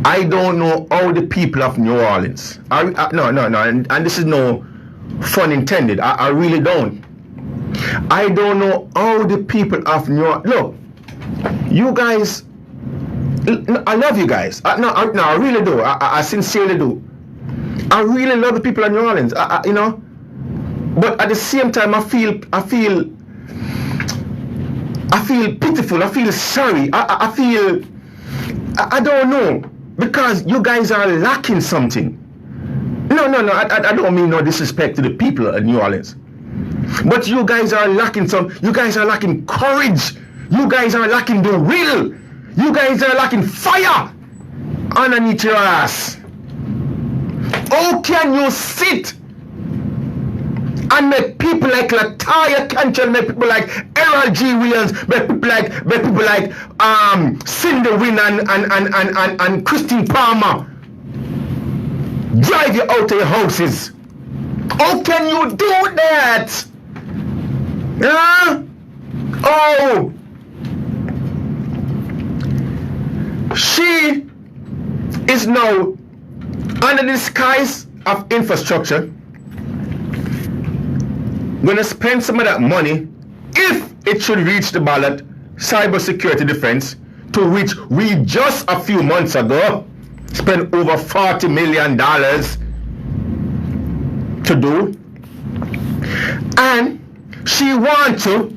I don't know how the people of New Orleans, no, and this is no fun intended. I really don't. I don't know how the people of New Orleans, look, you guys, I love you guys. I really do. I sincerely do. I really love the people of New Orleans. You know, but at the same time, I feel pitiful. I feel sorry. I don't know, because you guys are lacking something. No, I don't mean no disrespect to the people of New Orleans, but you guys are lacking you guys are lacking courage. You guys are lacking the will. You guys are lacking fire underneath your ass. How can you sit and make people like Latoya Cantrell, make people like Erroll G. Williams, make people like Cindy Wynn and Christine Palmer drive you out of your houses? How can you do that? Huh? Oh, she is now under the disguise of infrastructure going to spend some of that money, if it should reach the ballot, cybersecurity defense, to which we just a few months ago spent over $40 million to do. And she wants to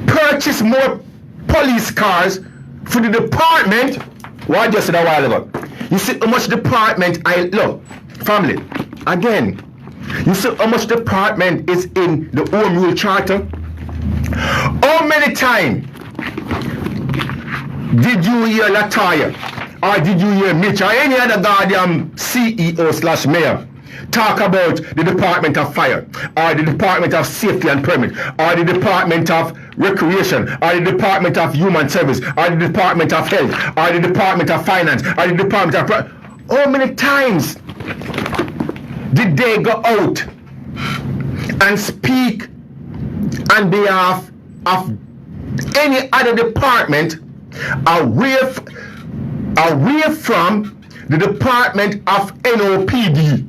purchase more police cars for the department. What I just said a while ago. You see how much department look, family, again, you see how much department is in the Home Rule Charter? How many times did you hear Latoya, or did you hear Mitch, or any other goddamn CEO/mayor talk about the Department of Fire, or the Department of Safety and Permit, or the Department of Recreation, or the Department of Human Service, or the Department of Health, or the Department of Finance, or the Department of... How many times did they go out and speak on behalf of any other department away from the Department of NOPD?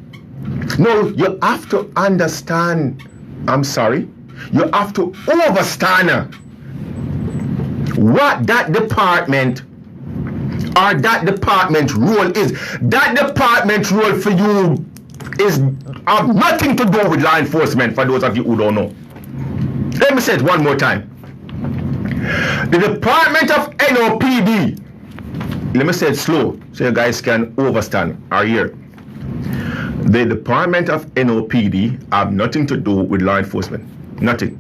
No, you have to understand, I'm sorry, you have to understand what that department or that department role is. That department role for you is have nothing to do with law enforcement, for those of you who don't know. Let me say it one more time. The Department of NOPD, let me say it slow so you guys can understand or hear. The Department of NOPD have nothing to do with law enforcement. Nothing.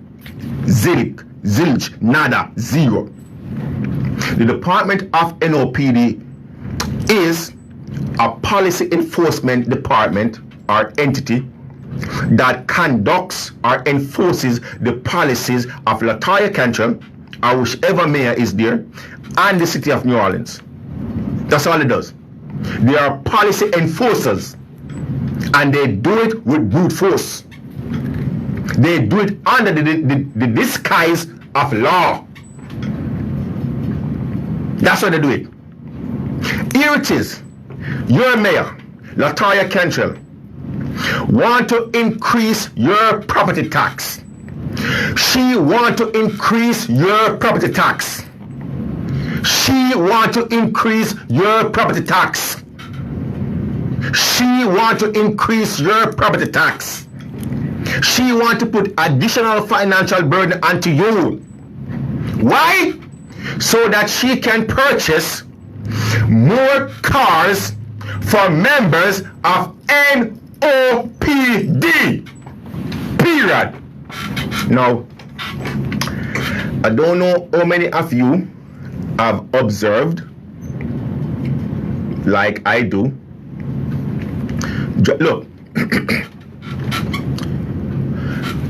Zilch, nada, zero. The Department of NOPD is a policy enforcement department or entity that conducts or enforces the policies of Latoya Cantrell or whichever mayor is there and the city of New Orleans. That's all it does. They are policy enforcers, and they do it with brute force. They do it under the disguise of law. That's how they do it. Here it is. Your mayor, Latoya Cantrell, want to increase your property tax. She want to increase your property tax. She want to increase your property tax. She want to increase your property tax. She want to put additional financial burden onto you. Why? So that she can purchase more cars for members of NOPD. Period. Now, I don't know how many of you have observed, like I do. Look,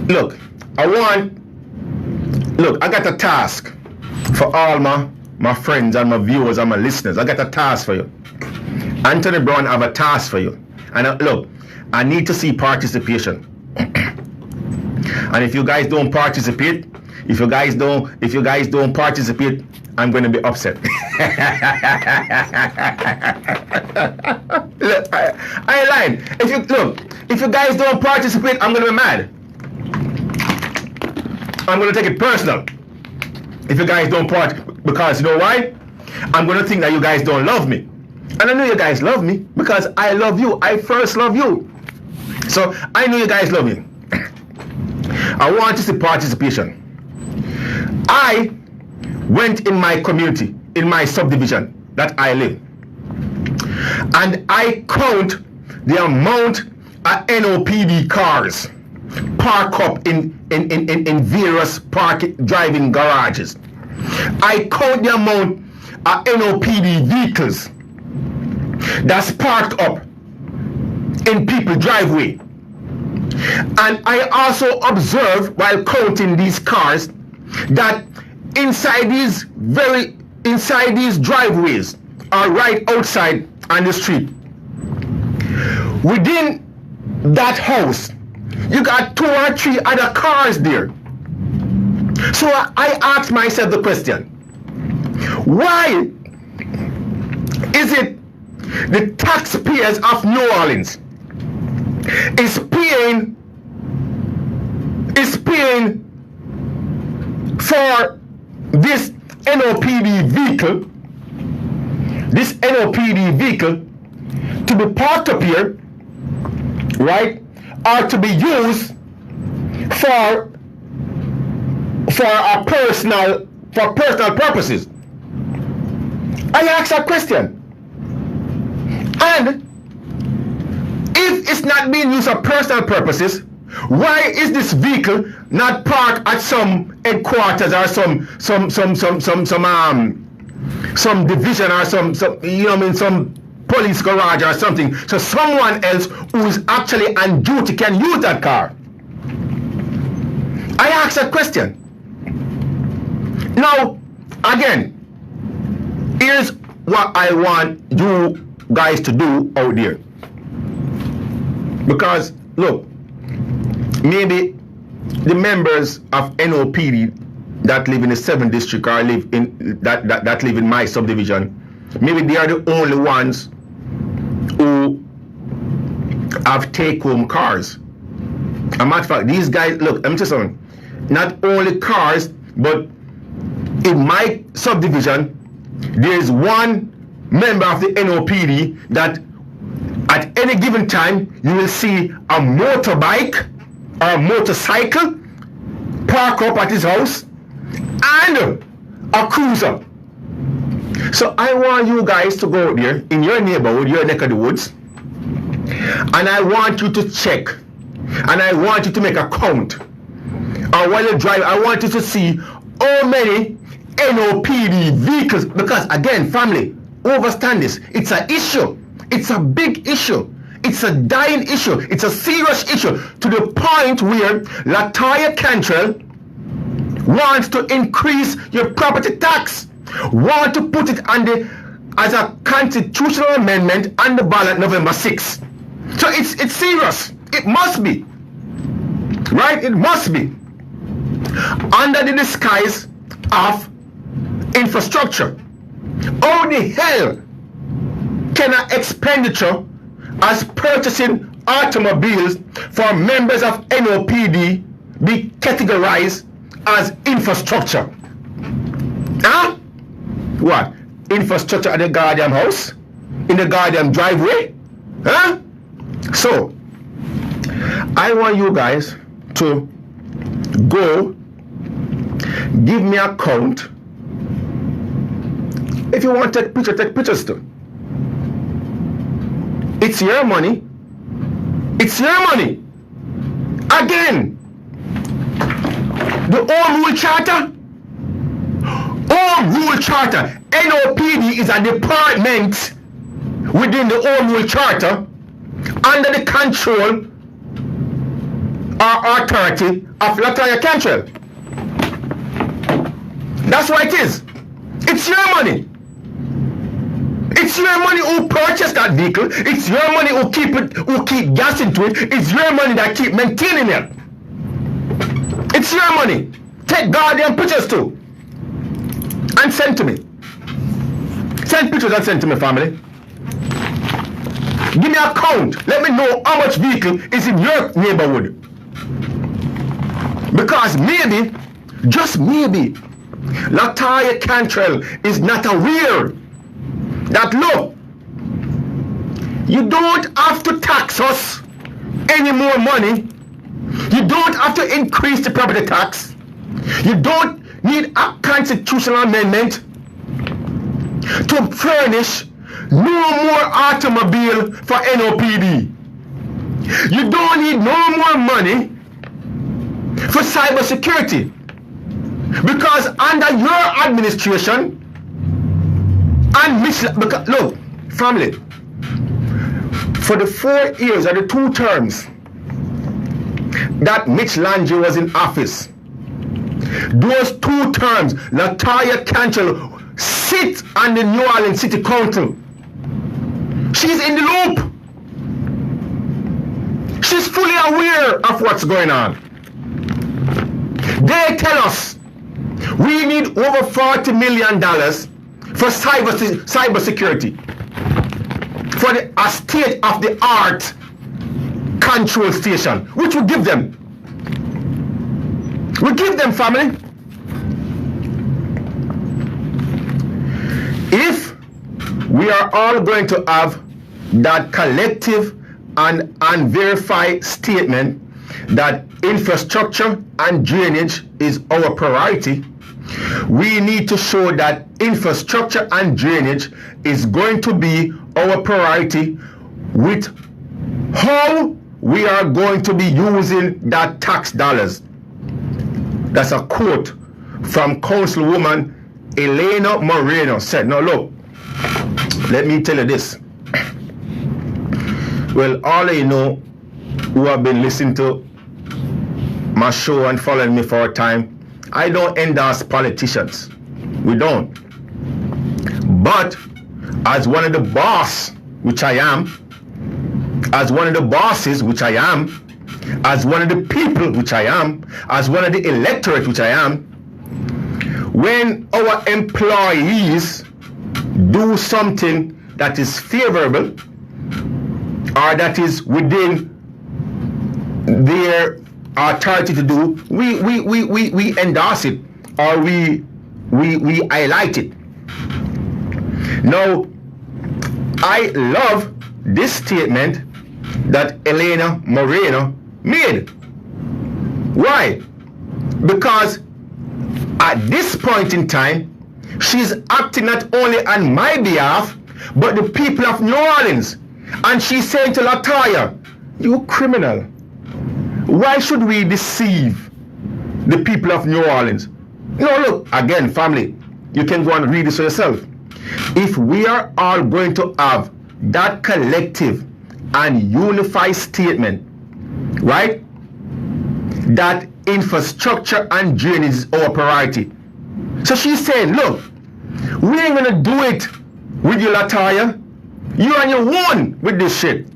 look, I got a task for Alma my friends and my viewers and my listeners, I got a task for you. Anthony Brown, I have a task for you. And look, I need to see participation. And if you guys don't participate, if you guys don't participate, I'm going to be upset. Look, I ain't lying. If you guys don't participate, I'm going to be mad. I'm going to take it personal. If you guys don't because you know why? I'm going to think that you guys don't love me. And I know you guys love me because I love you. I first love you. So I know you guys love me. I want to see participation. I went in my community, in my subdivision that I live, and I count the amount of NOPD cars park up in various driving garages. I count the amount of NOPD vehicles that's parked up in people's driveway. And I also observe while counting these cars that inside these driveways or right outside on the street, within that house, you got 2 or 3 other cars there. So I asked myself the question, why is it the taxpayers of New Orleans is paying for this NOPD vehicle to be parked up here, right, or to be used for personal purposes? I asked that question. And if it's not being used for personal purposes, why is this vehicle not parked at some headquarters or some division or some police garage or something, so someone else who is actually on duty can use that car? I asked that question. Now, again, here's what I want you guys to do out there. Because, look, maybe the members of NOPD that live in the 7th district or live in that live in my subdivision, maybe they are the only ones who have take-home cars. As a matter of fact, these guys, look, I'm just saying, not only cars, but in my subdivision, there's one member of the NOPD that at any given time you will see a motorbike or a motorcycle park up at his house and a cruiser. So I want you guys to go out there in your neighborhood, your neck of the woods, and I want you to check, and I want you to make a count. Or while you drive, I want you to see how many NOPD vehicles, because again, family, understand this, it's an issue. It's a big issue. It's a dying issue. It's a serious issue to the point where Latoya Cantrell wants to increase your property tax, want to put it on as a constitutional amendment on the ballot November 6th. So it's serious. It must be. Right? It must be. Under the disguise of infrastructure. How the hell can an expenditure as purchasing automobiles for members of NOPD be categorized as infrastructure? Huh? What? Infrastructure at the goddamn house? In the goddamn driveway? Huh? So, I want you guys to go give me a count. If you want to take pictures too. It's your money. It's your money. Again, the Home Rule Charter. Home Rule Charter. NOPD is a department within the Home Rule Charter under the control or authority of Latoya Cantrell. That's what it is. It's your money. It's your money who purchased that vehicle. It's your money who keep gas into it. It's your money that keep maintaining it. It's your money. Take goddamn pictures too. And send to me. Send pictures and send to me, family. Give me a count. Let me know how much vehicle is in your neighborhood. Because maybe, just maybe, Latoya Cantrell is not aware that, look, you don't have to tax us any more money. You don't have to increase the property tax. You don't need a constitutional amendment to furnish no more automobile for NOPD. You don't need no more money for cybersecurity. Because under your administration, and look, family, for the 4 years or the 2 terms that Mitch Landry was in office, those 2 terms, Latoya Cantrell sit on the New Orleans City Council. She's in the loop. She's fully aware of what's going on. They tell us we need over $40 million for cybersecurity, for a state-of-the-art control station, which we give them. We give them, family. If we are all going to have that collective and unverified statement that infrastructure and drainage is our priority, we need to show that infrastructure and drainage is going to be our priority with how we are going to be using that tax dollars. That's a quote from Councilwoman Elena Moreno said. Now look, let me tell you this. Well, all of you know who have been listening to my show and following me for a time, I don't endorse politicians. We don't. But as one of the boss, which I am, as one of the bosses, which I am, as one of the people, which I am, as one of the electorate, which I am, when our employees do something that is favorable or that is within their authority to do, we endorse it or we highlight it. Now, I love this statement that Elena Moreno made. Why? Because at this point in time, she's acting not only on my behalf, but the people of New Orleans. And she's saying to Latoya, you criminal, why should we deceive the people of New Orleans? No, look, again, family, you can go and read this for yourself. If we are all going to have that collective and unified statement, right, that infrastructure and drainage is our priority. So she's saying, look, we ain't gonna do it with you, Latoya. You on your own with this shit.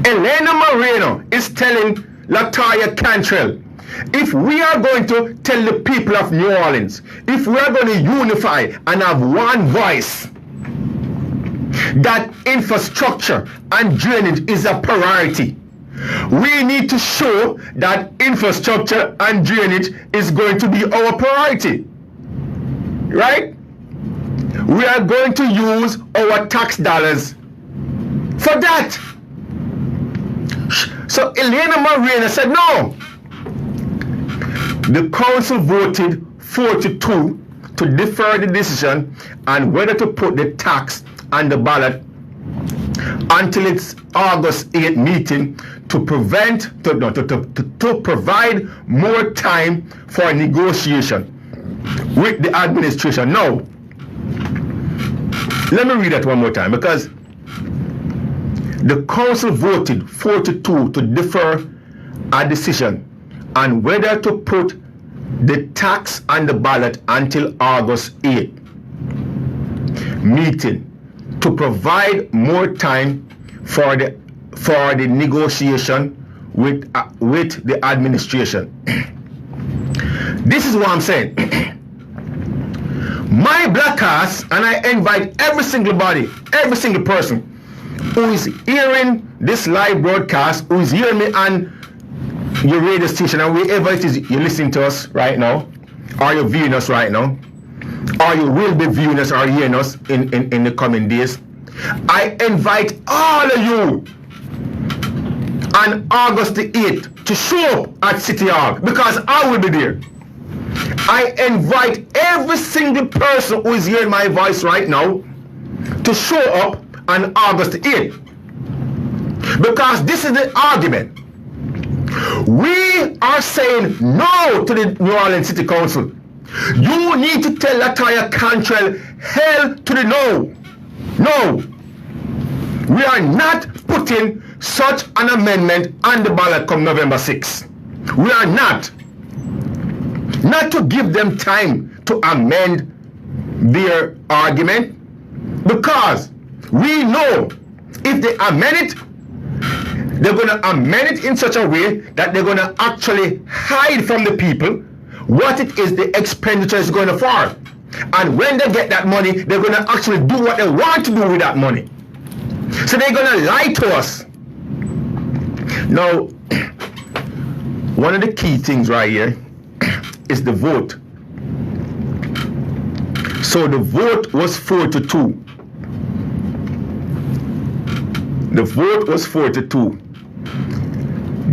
Elena Moreno is telling Latoya Cantrell, if we are going to tell the people of New Orleans, if we are going to unify and have one voice, that infrastructure and drainage is a priority, we need to show that infrastructure and drainage is going to be our priority. Right? We are going to use our tax dollars for that. So Elena Moreno said no. The council voted 4-2 to defer the decision on whether to put the tax on the ballot until its August 8th meeting to provide more time for negotiation with the administration. Now, let me read that one more time, because the council voted 4-2 to defer a decision on whether to put the tax on the ballot until August 8th. meeting to provide more time for the negotiation with the administration. This is what I'm saying. My black ass, and I invite every single body, every single person who is hearing this live broadcast, who is hearing me on your radio station, and wherever it is you're listening to us right now, or you're viewing us right now, or you will be viewing us or hearing us in the coming days, I invite all of you on August the 8th to show up at City Hall, because I will be there. I invite every single person who is hearing my voice right now to show up on August the 8th. Because this is the argument. We are saying no to the New Orleans City Council. You need to tell Latoya Cantrell, hell to the no. No. We are not putting such an amendment on the ballot come November 6th. We are not. Not to give them time to amend their argument, because we know if they amend it, they're going to amend it in such a way that they're going to actually hide from the people what it is the expenditure is going to for. And when they get that money, they're going to actually do what they want to do with that money. So they're going to lie to us. Now, one of the key things right here is the vote. So the vote was 4-2. The vote was 4-2.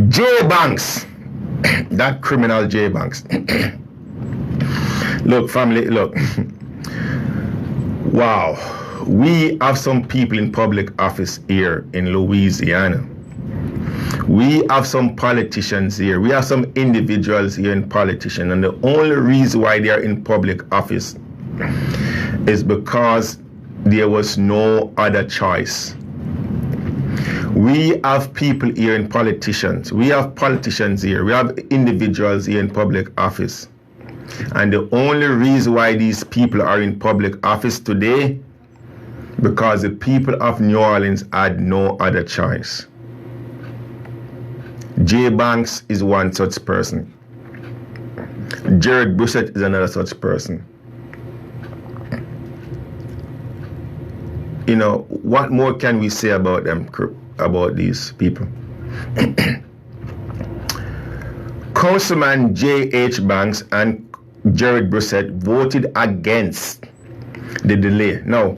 J Banks, that criminal J Banks. Look, family, look. Wow, we have some people in public office here in Louisiana. We have some politicians here. We have some individuals here in politicians, and the only reason why they are in public office is because there was no other choice. We have people here in politicians. We have politicians here. We have individuals here in public office. And the only reason why these people are in public office today, because the people of New Orleans had no other choice. J Banks is one such person. Jared Brissett is another such person. You know, what more can we say about them, about these people? Councilman J.H. Banks and Jared Brissett voted against the delay. Now,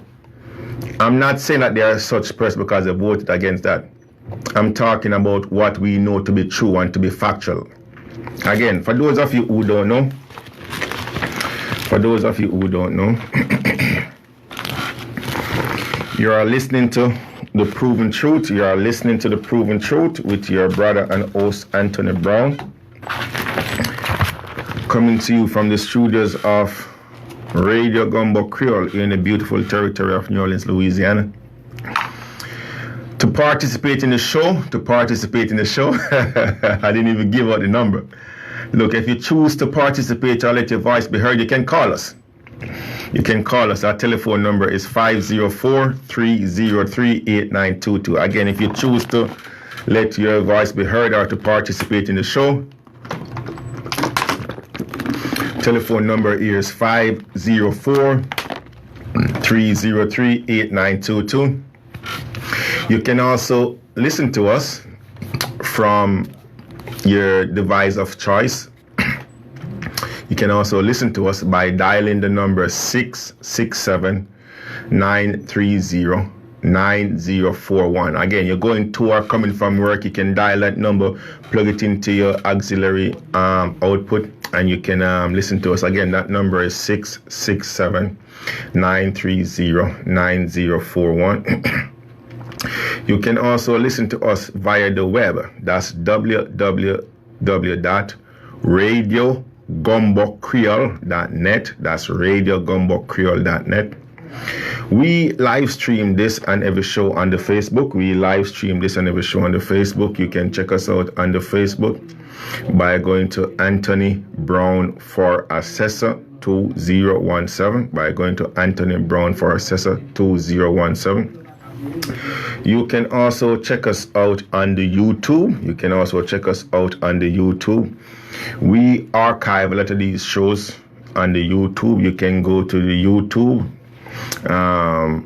I'm not saying that they are such person because they voted against that. I'm talking about what we know to be true and to be factual. Again, for those of you who don't know, you are listening to The Proven Truth. You are listening to The Proven Truth with your brother and host Anthony Brown, coming to you from the studios of Radio Gumbo Creole in the beautiful territory of New Orleans, Louisiana. To participate in the show, I didn't even give out the number. Look, if you choose to participate or let your voice be heard, you can call us. Our telephone number is 504-303-8922. Again, if you choose to let your voice be heard or to participate in the show, telephone number here is 504-303-8922. You can also listen to us from your device of choice. You can also listen to us by dialing the number 667-930-9041. Again, you're going to or coming from work, you can dial that number, plug it into your auxiliary output, and you can listen to us. Again, that number is 667-930-9041. You can also listen to us via the web. That's www.radiogumbocreole.net. That's radiogumbocreole.net. We live stream this and every show on the Facebook. You can check us out on the Facebook. by going to Anthony Brown for Assessor 2017, by going to Anthony Brown for Assessor 2017. You can also check us out on the YouTube. We archive a lot of these shows on the YouTube. You can go to the YouTube.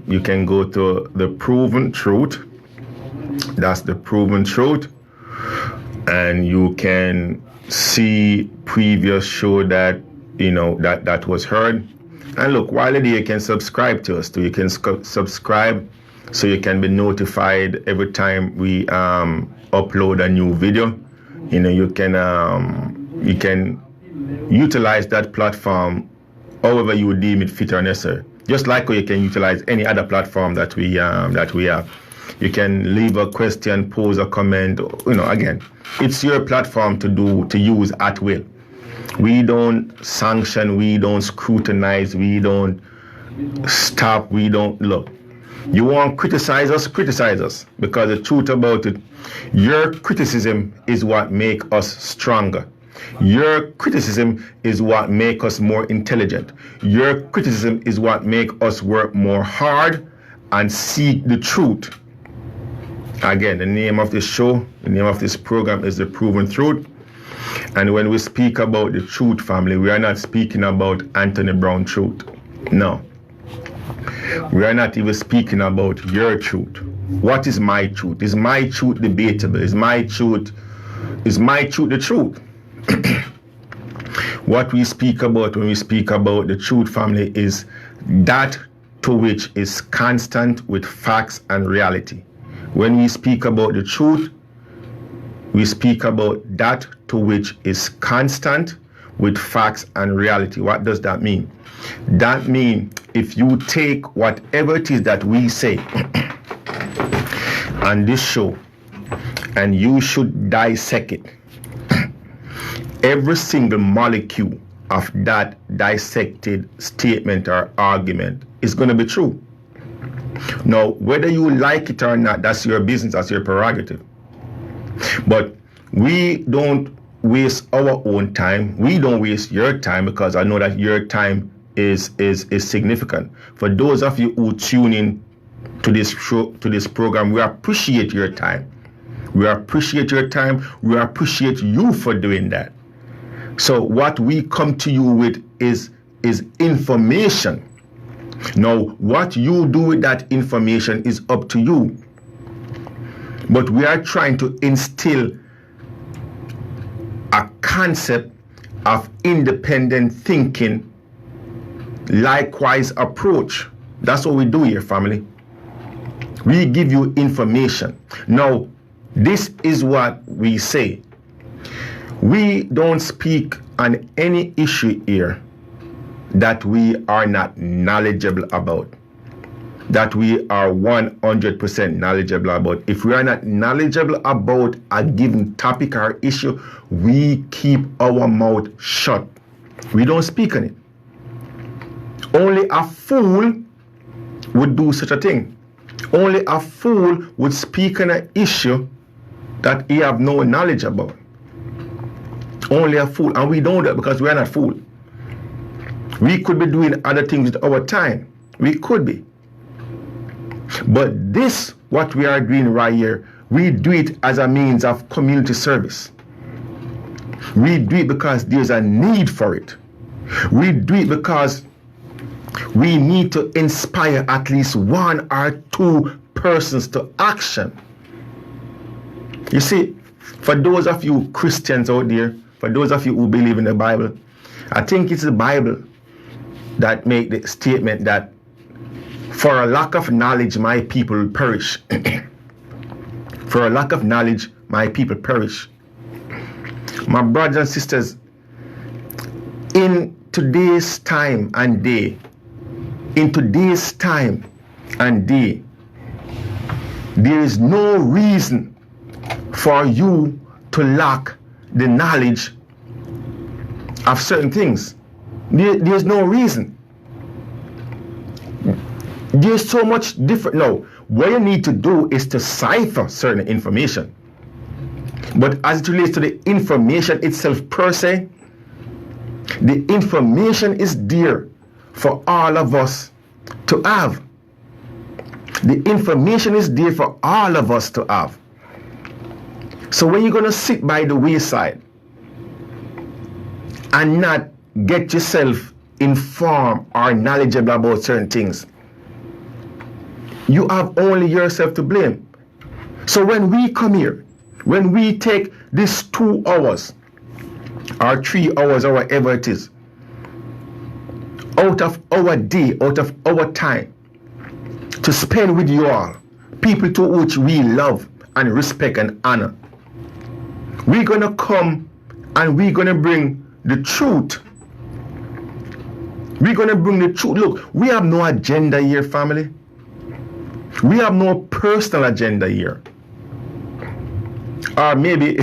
You can go to The Proven Truth. That's The Proven Truth. And you can see previous show that, that was heard. And look, while you're there, you can subscribe to us too. You can subscribe so you can be notified every time we upload a new video. You can utilize that platform however you deem it fit or necessary. Just like how you can utilize any other platform that we have. You can leave a question, pose a comment. Again, it's your platform to use at will. We don't sanction, we don't scrutinize, we don't stop, we don't look. You want to criticize us, because the truth about it, your criticism is what makes us stronger. Your criticism is what makes us more intelligent. Your criticism is what makes us work more hard and seek the truth. Again, the name of this show, the name of this program is The Proven Truth. And when we speak about the truth, family, we are not speaking about Anthony Brown truth. No. We are not even speaking about your truth. What is my truth? Is my truth debatable? Is my truth the truth? What we speak about when we speak about the truth, family, is that to which is constant with facts and reality. When we speak about the truth, we speak about that to which is constant with facts and reality. What does that mean? That means if you take whatever it is that we say on this show and you should dissect it, every single molecule of that dissected statement or argument is going to be true. Now, whether you like it or not, that's your business, that's your prerogative. But we don't waste our own time. We don't waste your time, because I know that your time is significant. For those of you who tune in to this show, to this program, we appreciate your time. We appreciate your time. We appreciate you for doing that. So what we come to you with is information. Now, what you do with that information is up to you. But we are trying to instill a concept of independent thinking, likewise approach. That's what we do here, family. We give you information. Now, this is what we say. We don't speak on any issue here that we are not knowledgeable about, that we are 100% knowledgeable about. If we are not knowledgeable about a given topic or issue, we keep our mouth shut. We don't speak on it. Only a fool would do such a thing. Only a fool would speak on an issue that he have no knowledge about. Only a fool. And we don't do that because we are not fools. We could be doing other things with our time. We could be. But this, what we are doing right here, we do it as a means of community service. We do it because there's a need for it. We do it because we need to inspire at least one or two persons to action. You see, for those of you Christians out there, for those of you who believe in the Bible, I think it's the Bible that make the statement that for a lack of knowledge, my people perish. For a lack of knowledge, my people perish. My brothers and sisters, in today's time and day, there is no reason for you to lack the knowledge of certain things. There's no reason. There's so much different. No, what you need to do is to cipher certain information. But as it relates to the information itself per se, the information is there for all of us to have. The information is there for all of us to have. So when you're going to sit by the wayside and not get yourself informed or knowledgeable about certain things, you have only yourself to blame. So when we come here, when we take this 2 hours or 3 hours or whatever it is out of our day, out of our time to spend with you all, people to which we love and respect and honor, we're going to come and we're going to bring the truth. We're going to bring the truth. Look, we have no agenda here, family. We have no personal agenda here. Or maybe,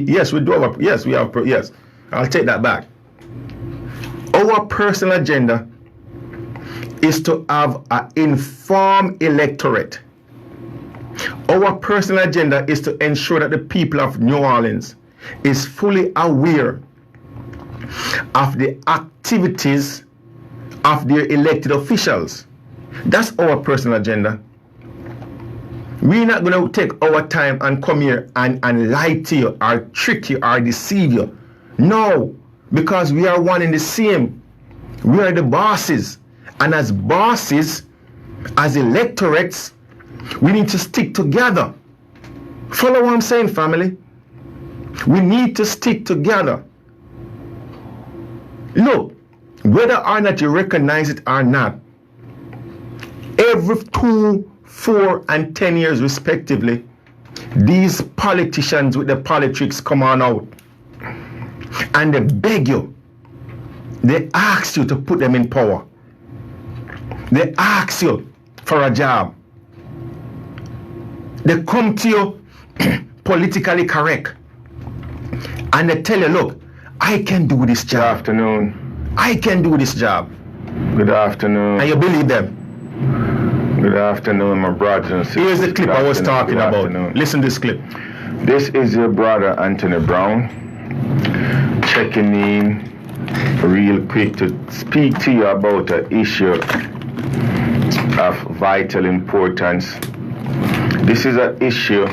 yes, we do have, yes, we have, yes, I'll take that back. Our personal agenda is to have an informed electorate. Our personal agenda is to ensure that the people of New Orleans is fully aware of the activities of their elected officials. That's our personal agenda. We're not going to take our time and come here and lie to you or trick you or deceive you. No, because we are one and the same. We are the bosses. And as bosses, as electorates, we need to stick together. Follow what I'm saying, family? We need to stick together. Look, whether or not you recognize it or not, every 2, 4, and 10 years respectively, these politicians with the politics come on out and they beg you, they ask you to put them in power. They ask you for a job. They come to you politically correct and they tell you, look, I can do this job. Good afternoon. I can do this job. Good afternoon. And you believe them. Good afternoon, my brothers and sisters. Here's the clip I was talking about. Listen to this clip. This is your brother Anthony Brown checking in real quick to speak to you about an issue of vital importance. This is an issue.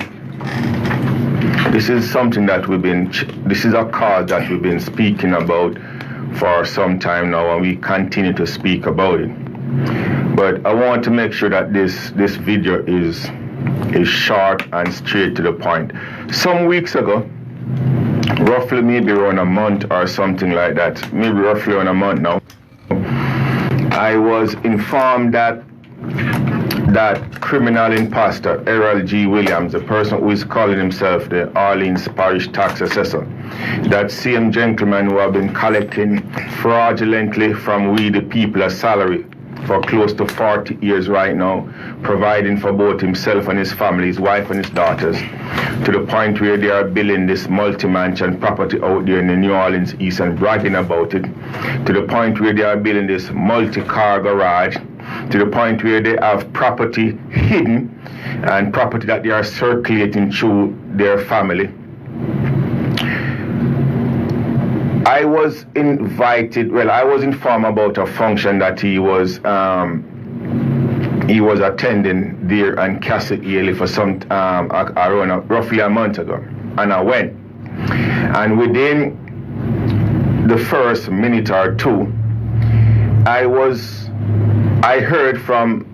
This is something that this is a cause that we've been speaking about for some time now, and we continue to speak about it. But I want to make sure that this video is short and straight to the point. Some weeks ago, roughly maybe around a month or something like that, maybe roughly around a month now, I was informed that criminal imposter, Erroll G. Williams, the person who is calling himself the Orleans Parish Tax Assessor, that same gentleman who have been collecting fraudulently from we the people a salary for close to 40 years right now, providing for both himself and his family, his wife and his daughters, to the point where they are building this multi-mansion property out there in the New Orleans East and bragging about it, to the point where they are building this multi-car garage, to the point where they have property hidden and property that they are circulating through their family. I was informed about a function that he was attending there in Castle Ely for some around roughly a month ago, and I went. And within the first minute or two, I heard from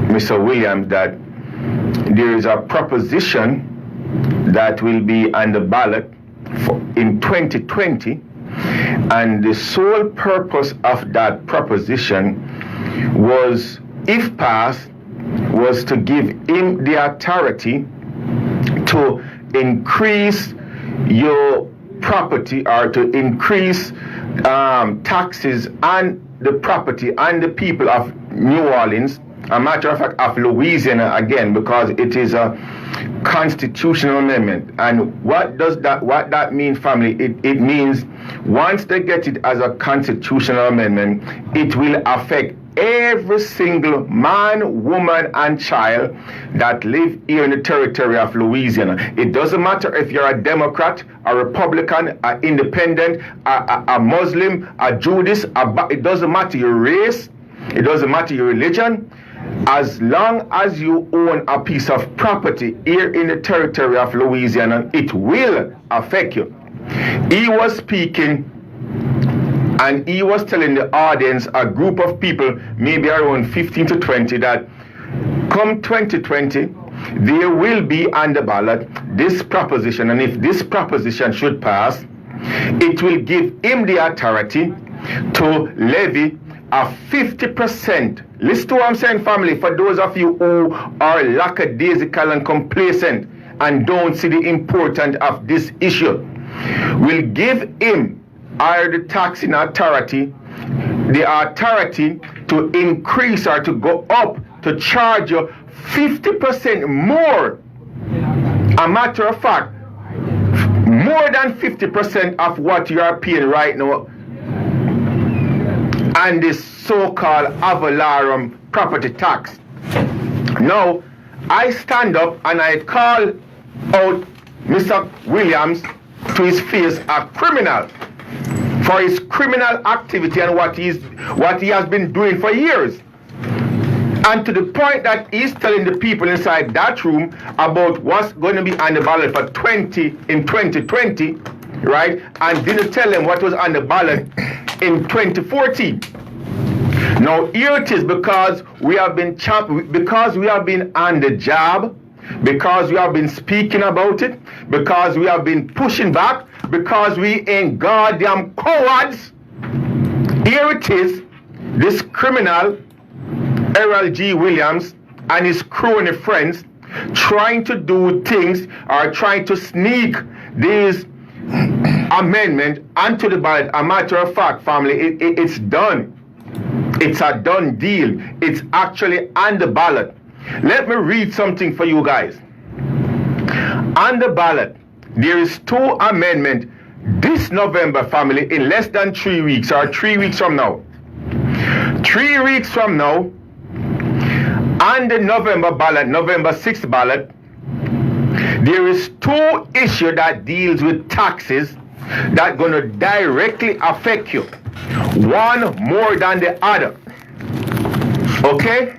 Mr. Williams that there is a proposition that will be on the ballot in 2020, and the sole purpose of that proposition was, if passed, was to give him the authority to increase your property or to increase taxes on the property and the people of New Orleans a matter of fact, of Louisiana again, because it is a constitutional amendment. And what that mean, family? It means once they get it as a constitutional amendment, it will affect every single man, woman, and child that live here in the territory of Louisiana. It doesn't matter if you're a Democrat, a Republican, an independent, a Muslim, a Judas, it doesn't matter your race, it doesn't matter your religion. As long as you own a piece of property here in the territory of Louisiana, it will affect you. He was speaking and he was telling the audience, a group of people, maybe around 15 to 20, that come 2020, there will be on the ballot this proposition, and if this proposition should pass, it will give him the authority to levy a 50%. Listen to what I'm saying, family, for those of you who are lackadaisical and complacent and don't see the importance of this issue, will give him the taxing authority, the authority to increase or to go up, to charge you 50% more. A matter of fact, more than 50% of what you are paying right now, and this so-called ad valorem property tax. Now, I stand up and I call out Mr. Williams to his face a criminal for his criminal activity and what he has been doing for years. And to the point that he's telling the people inside that room about what's going to be on the ballot for 2020, right? And didn't tell them what was on the ballot in 2014. Now here it is, because we have been because we have been on the job, because we have been speaking about it, because we have been pushing back, because we ain't goddamn cowards. Here it is, this criminal Erroll G. Williams and his crony friends trying to do things or trying to sneak these amendment onto the ballot. A matter of fact, family, it's done. It's a done deal. It's actually on the ballot. Let me read something for you guys. On the ballot, there is 2 amendments this November, family, in less than 3 weeks, or 3 weeks from now. 3 weeks from now, on the November ballot, November 6th ballot, there is 2 issues that deals with taxes that going to directly affect you. One more than the other. Okay?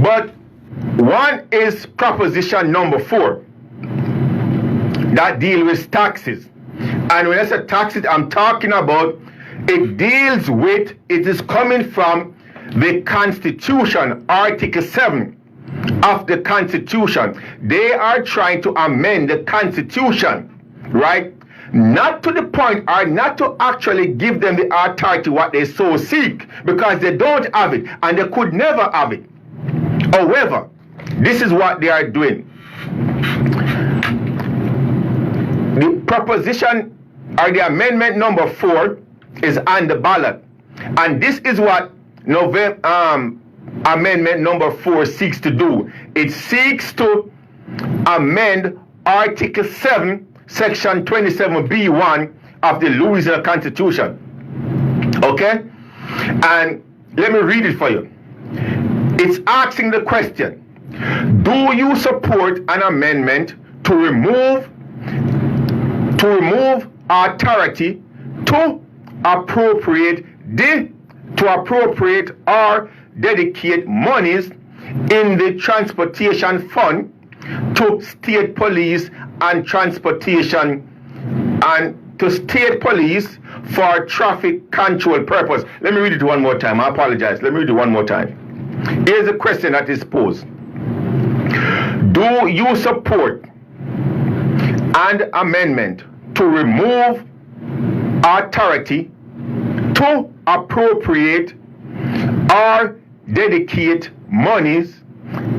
But one is proposition number 4 that deals with taxes. And when I say taxes, I'm talking about it is coming from the Constitution, Article 7 of the Constitution. They are trying to amend the Constitution, right? Not to the point, or not to actually give them the authority what they so seek, because they don't have it and they could never have it. However, this is what they are doing. The proposition or the amendment number 4 is on the ballot, and this is what amendment number 4 seeks to do. It seeks to amend Article 7, Section 27B1 of the Louisiana Constitution. Okay? And let me read it for you. It's asking the question, do you support an amendment to remove authority to appropriate or dedicate monies in the transportation fund to state police and transportation and to state police for traffic control purpose? Let me read it one more time. I apologize. Let me read it one more time. Here's a question that is posed. Do you support an amendment to remove authority to appropriate or dedicate monies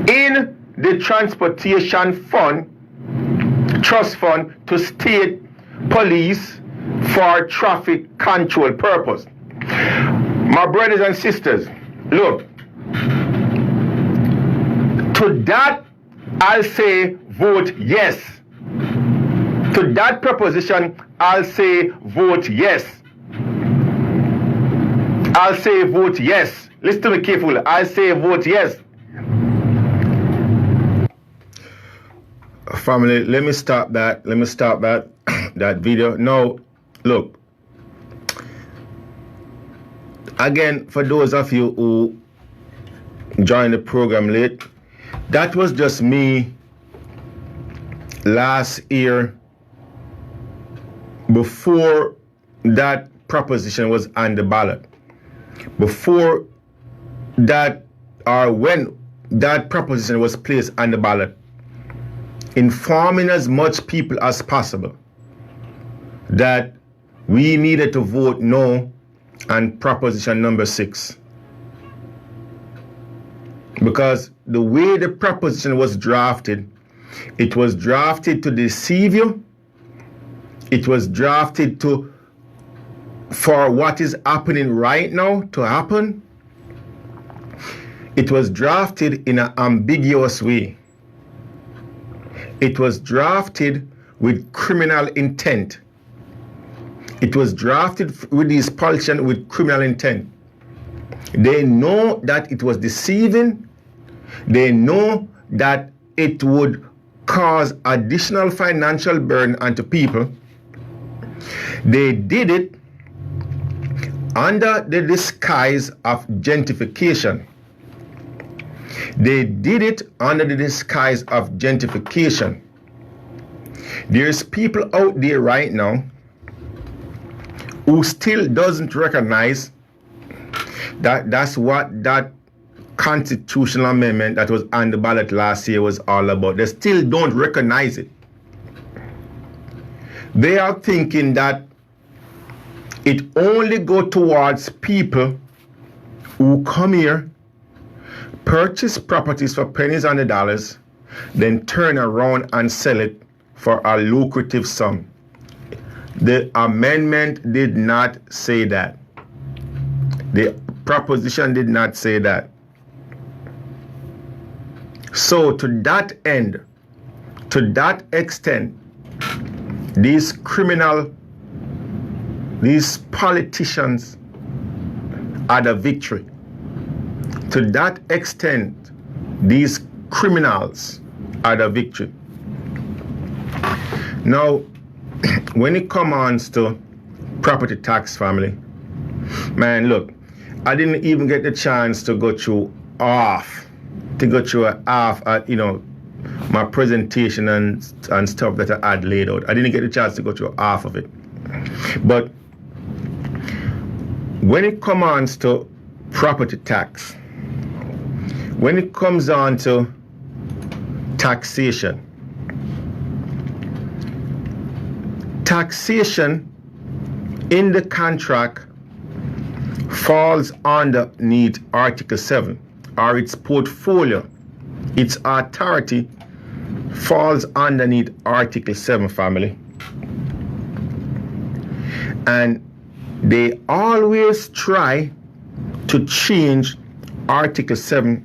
in the transportation fund, trust fund, to state police for traffic control purpose? My brothers and sisters, look, To that, I'll say vote yes. To that proposition, I'll say vote yes. I'll say vote yes. Listen to me carefully. I'll say vote yes. Family, let me stop that. That video. Now, look. Again, for those of you who joined the program late, that was just me last year before that proposition was on the ballot. Before that, or when that proposition was placed on the ballot, informing as much people as possible that we needed to vote no on proposition number 6. Because the way the proposition was drafted, it was drafted to deceive you. It was drafted for what is happening right now to happen. It was drafted in an ambiguous way. It was drafted with criminal intent. It was drafted with these politicians with criminal intent. They know that it was deceiving. They know that it would cause additional financial burden onto people. They did it under the disguise of gentrification. They did it under the disguise of gentrification. There's people out there right now who still doesn't recognize that that's what that constitutional amendment that was on the ballot last year was all about. They still don't recognize it. They are thinking that it only go towards people who come here, purchase properties for pennies on the dollars, then turn around and sell it for a lucrative sum. The amendment did not say that. The proposition did not say that. So to that end, to that extent, these politicians are the victory. To that extent, these criminals are the victory. Now, when it comes to property tax, family, man, look, I didn't even get the chance to go through half at, my presentation and stuff that I had laid out. I didn't get the chance to go through half of it. But when it comes to property tax, when it comes on to taxation in the contract falls underneath Article 7, or its portfolio, its authority falls underneath Article 7, family. And they always try to change Article 7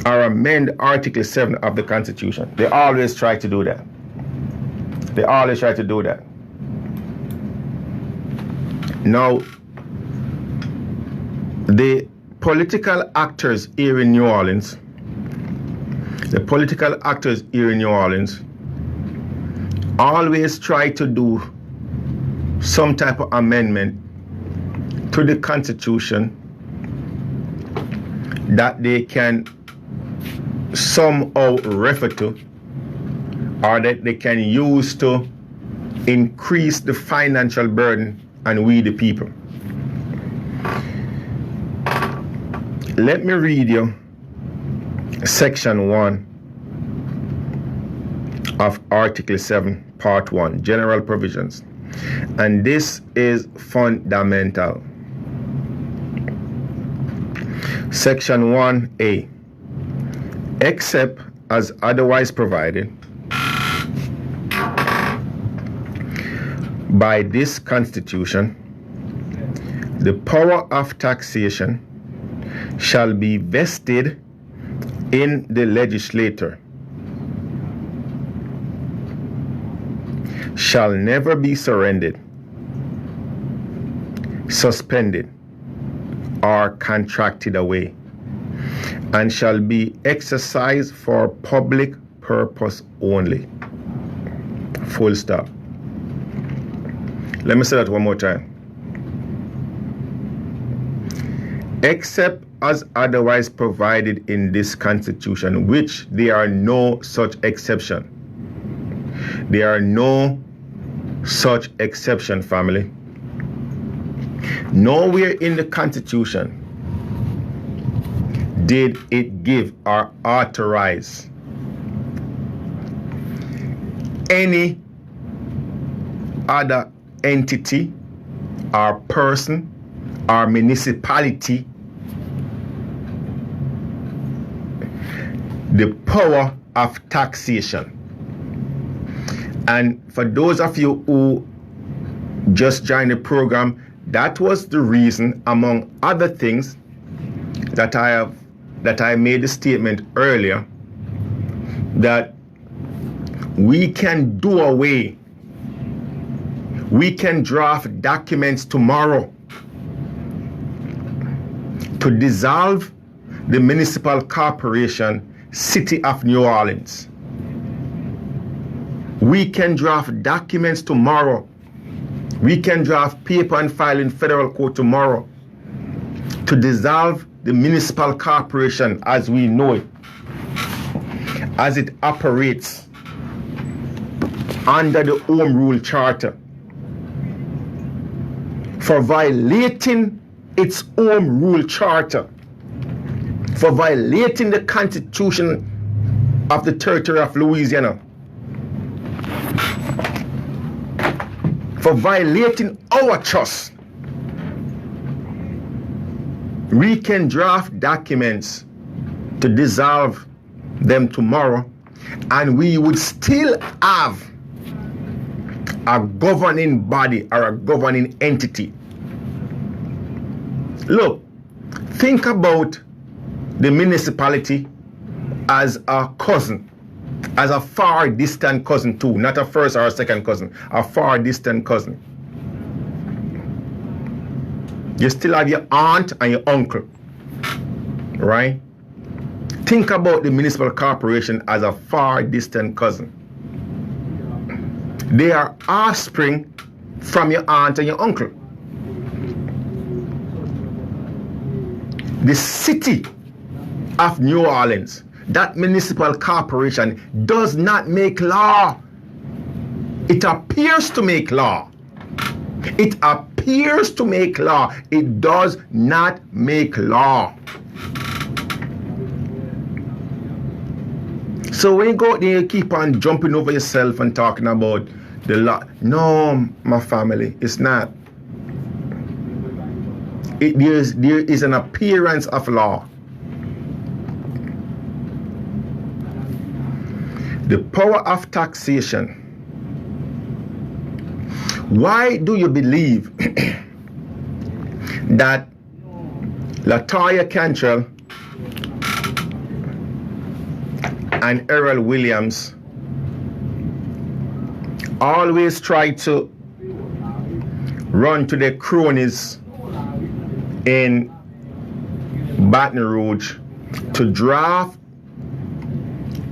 or amend Article 7 of the Constitution. They always try to do that. Now, the political actors here in New Orleans, always try to do some type of amendment to the Constitution that they can somehow refer to, or that they can use to increase the financial burden on we the people. Let me read you Section 1 of Article 7, Part 1, General Provisions. And this is fundamental. Section 1A. Except as otherwise provided by this Constitution, the power of taxation shall be vested in the legislature shall never be surrendered, suspended, or contracted away, and shall be exercised for public purpose only. Full stop. Let me say that one more time. Except as otherwise provided in this Constitution, which there are no such exception. There are no such exception, family. Nowhere in the Constitution did it give or authorize any other entity or person or municipality the power of taxation. And for those of you who just joined the program, that was the reason, among other things, that I made the statement earlier that we can do away, we can draft documents tomorrow to dissolve the municipal corporation City of New Orleans. We can draft documents tomorrow. We can draft paper and file in federal court tomorrow to dissolve the municipal corporation as we know it, as it operates under the Home Rule Charter, for violating its Home Rule Charter, for violating the Constitution of the territory of Louisiana, for violating our trust. We can draft documents to dissolve them tomorrow, and we would still have a governing body or a governing entity. Look, think about the municipality as a cousin, as a far distant cousin too, not a first or a second cousin, a far distant cousin. You still have your aunt and your uncle, right? Think about the municipal corporation as a far distant cousin. They are offspring from your aunt and your uncle. The city of New Orleans, that municipal corporation, does not make law. It appears to make law. It appears to make law. It does not make law. So when you go out there, you keep on jumping over yourself and talking about the law. No, my family, it's not. There is an appearance of law. The power of taxation. Why do you believe that Latoya Cantrell and Erroll Williams always try to run to their cronies in Baton Rouge to draft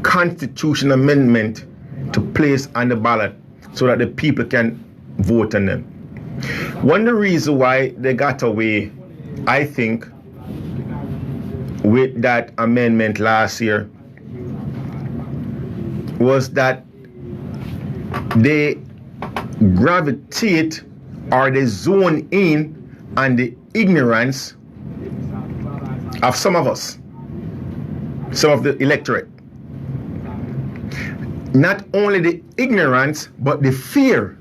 constitutional amendment to place on the ballot so that the people can vote on them? One of the reasons why they got away, I think, with that amendment last year was that they gravitate or they zone in on the ignorance of some of us, some of the electorate. Not only the ignorance, but the fear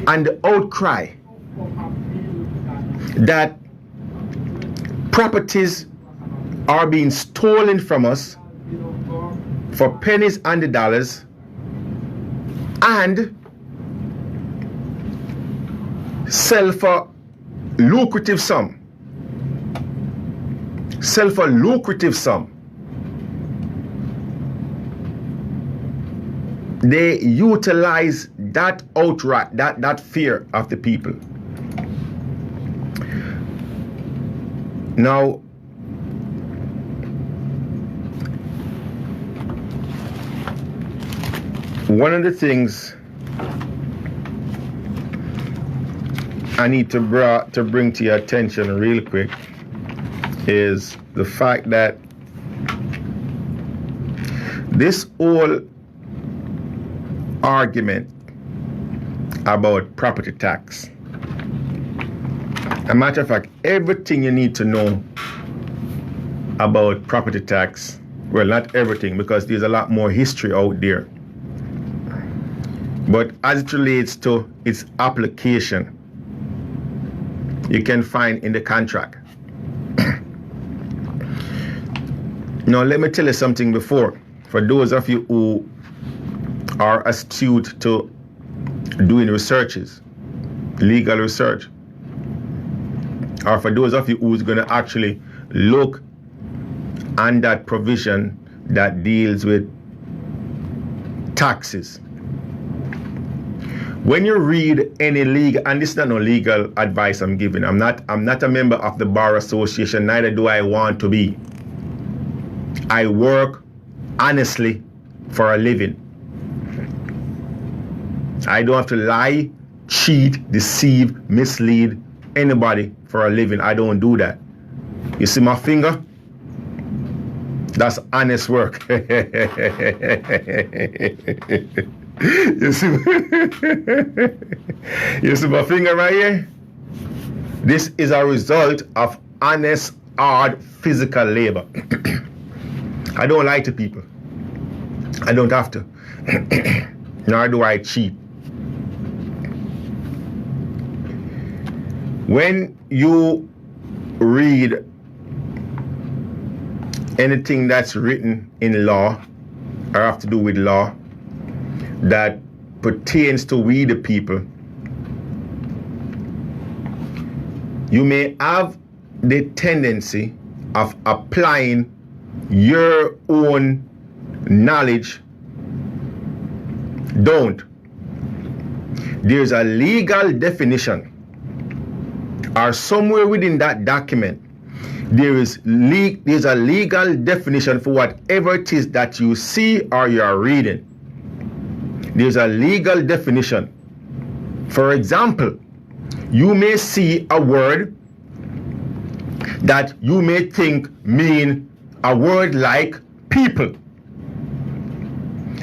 and the outcry that properties are being stolen from us for pennies and the dollars, and sell for lucrative sum. Sell for lucrative sum. they utilize that outright, that fear of the people. Now, one of the things I need to bring to your attention real quick is the fact that this whole argument about property tax, a matter of fact, everything you need to know about property tax, well, not everything, because there's a lot more history out there, but as it relates to its application, you can find in the contract. Now, let me tell you something before. For those of you who are astute to doing researches, legal research, or for those of you who's going to actually look on that provision that deals with taxes. When you read any legal, and this is not no legal advice I'm giving. I'm not a member of the Bar Association, neither do I want to be. I work honestly for a living. I don't have to lie, cheat, deceive, mislead anybody for a living. I don't do that. You see my finger? That's honest work. You see my finger right here? This is a result of honest, hard, physical labor. I don't lie to people. I don't have to. Nor do I cheat. When you read anything that's written in law or have to do with law that pertains to we the people, you may have the tendency of applying your own knowledge. Don't. There's a legal definition, or somewhere within that document there's a legal definition for whatever it is that you see or you are reading. There's a legal definition. For example, you may see a word that you may think mean a word like people.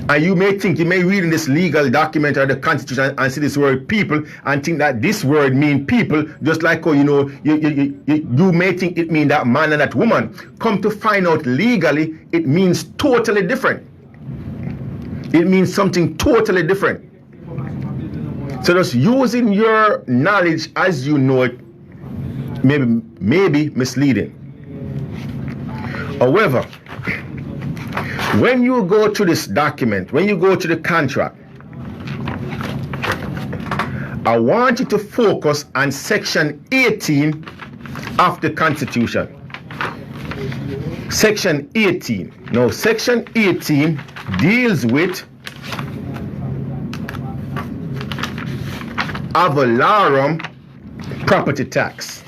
And you may read in this legal document or the Constitution and see this word people and think that this word mean people, just like, oh, you may think it mean that man and that woman. Come to find out legally, it means totally different. It means something totally different. So just using your knowledge as you know it may be misleading. However, when you go to this document, when you go to the contract, I want you to focus on section 18 of the Constitution. Section 18. Now, section 18 deals with ad valorem property tax.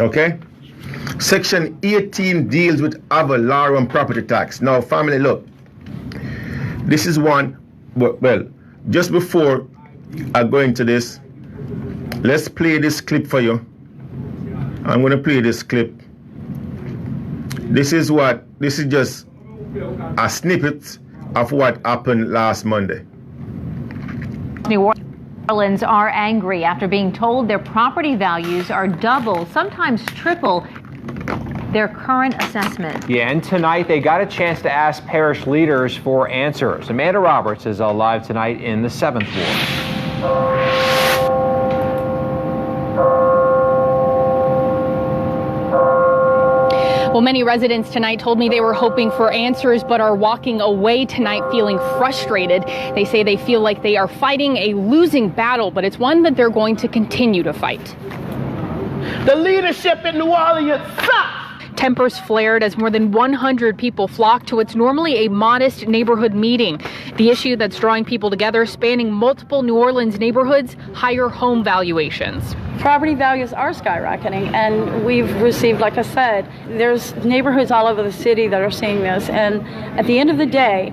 Okay? Section 18 deals with ad valorem property tax. Now, family, look. This is one, well, just before I go into this, let's play this clip for you. I'm going to play this clip. This is just a snippet of what happened last Monday. New Orleans are angry after being told their property values are double, sometimes triple their current assessment. Yeah, and tonight they got a chance to ask parish leaders for answers. Amanda Roberts is live tonight in the 7th Ward. Well, many residents tonight told me they were hoping for answers but are walking away tonight feeling frustrated. They say they feel like they are fighting a losing battle, but it's one that they're going to continue to fight. The leadership in New Orleans sucks. Tempers flared as more than 100 people flocked to what's normally a modest neighborhood meeting. The issue that's drawing people together, spanning multiple New Orleans neighborhoods, higher home valuations. Property values are skyrocketing, and we've received, like I said, there's neighborhoods all over the city that are seeing this, and at the end of the day,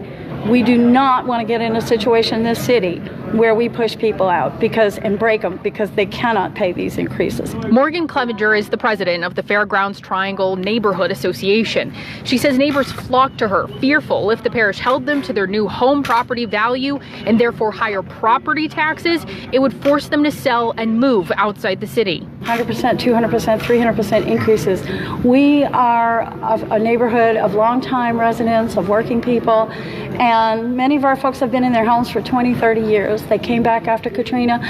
we do not want to get in a situation in this city where we push people out and break them because they cannot pay these increases. Morgan Clevenger is the president of the Fairgrounds Triangle Neighborhood Association. She says neighbors flocked to her, fearful if the parish held them to their new home property value and therefore higher property taxes, it would force them to sell and move outside the city. 100%, 200%, 300% increases. We are a neighborhood of longtime residents, of working people, and many of our folks have been in their homes for 20, 30 years. They came back after Katrina.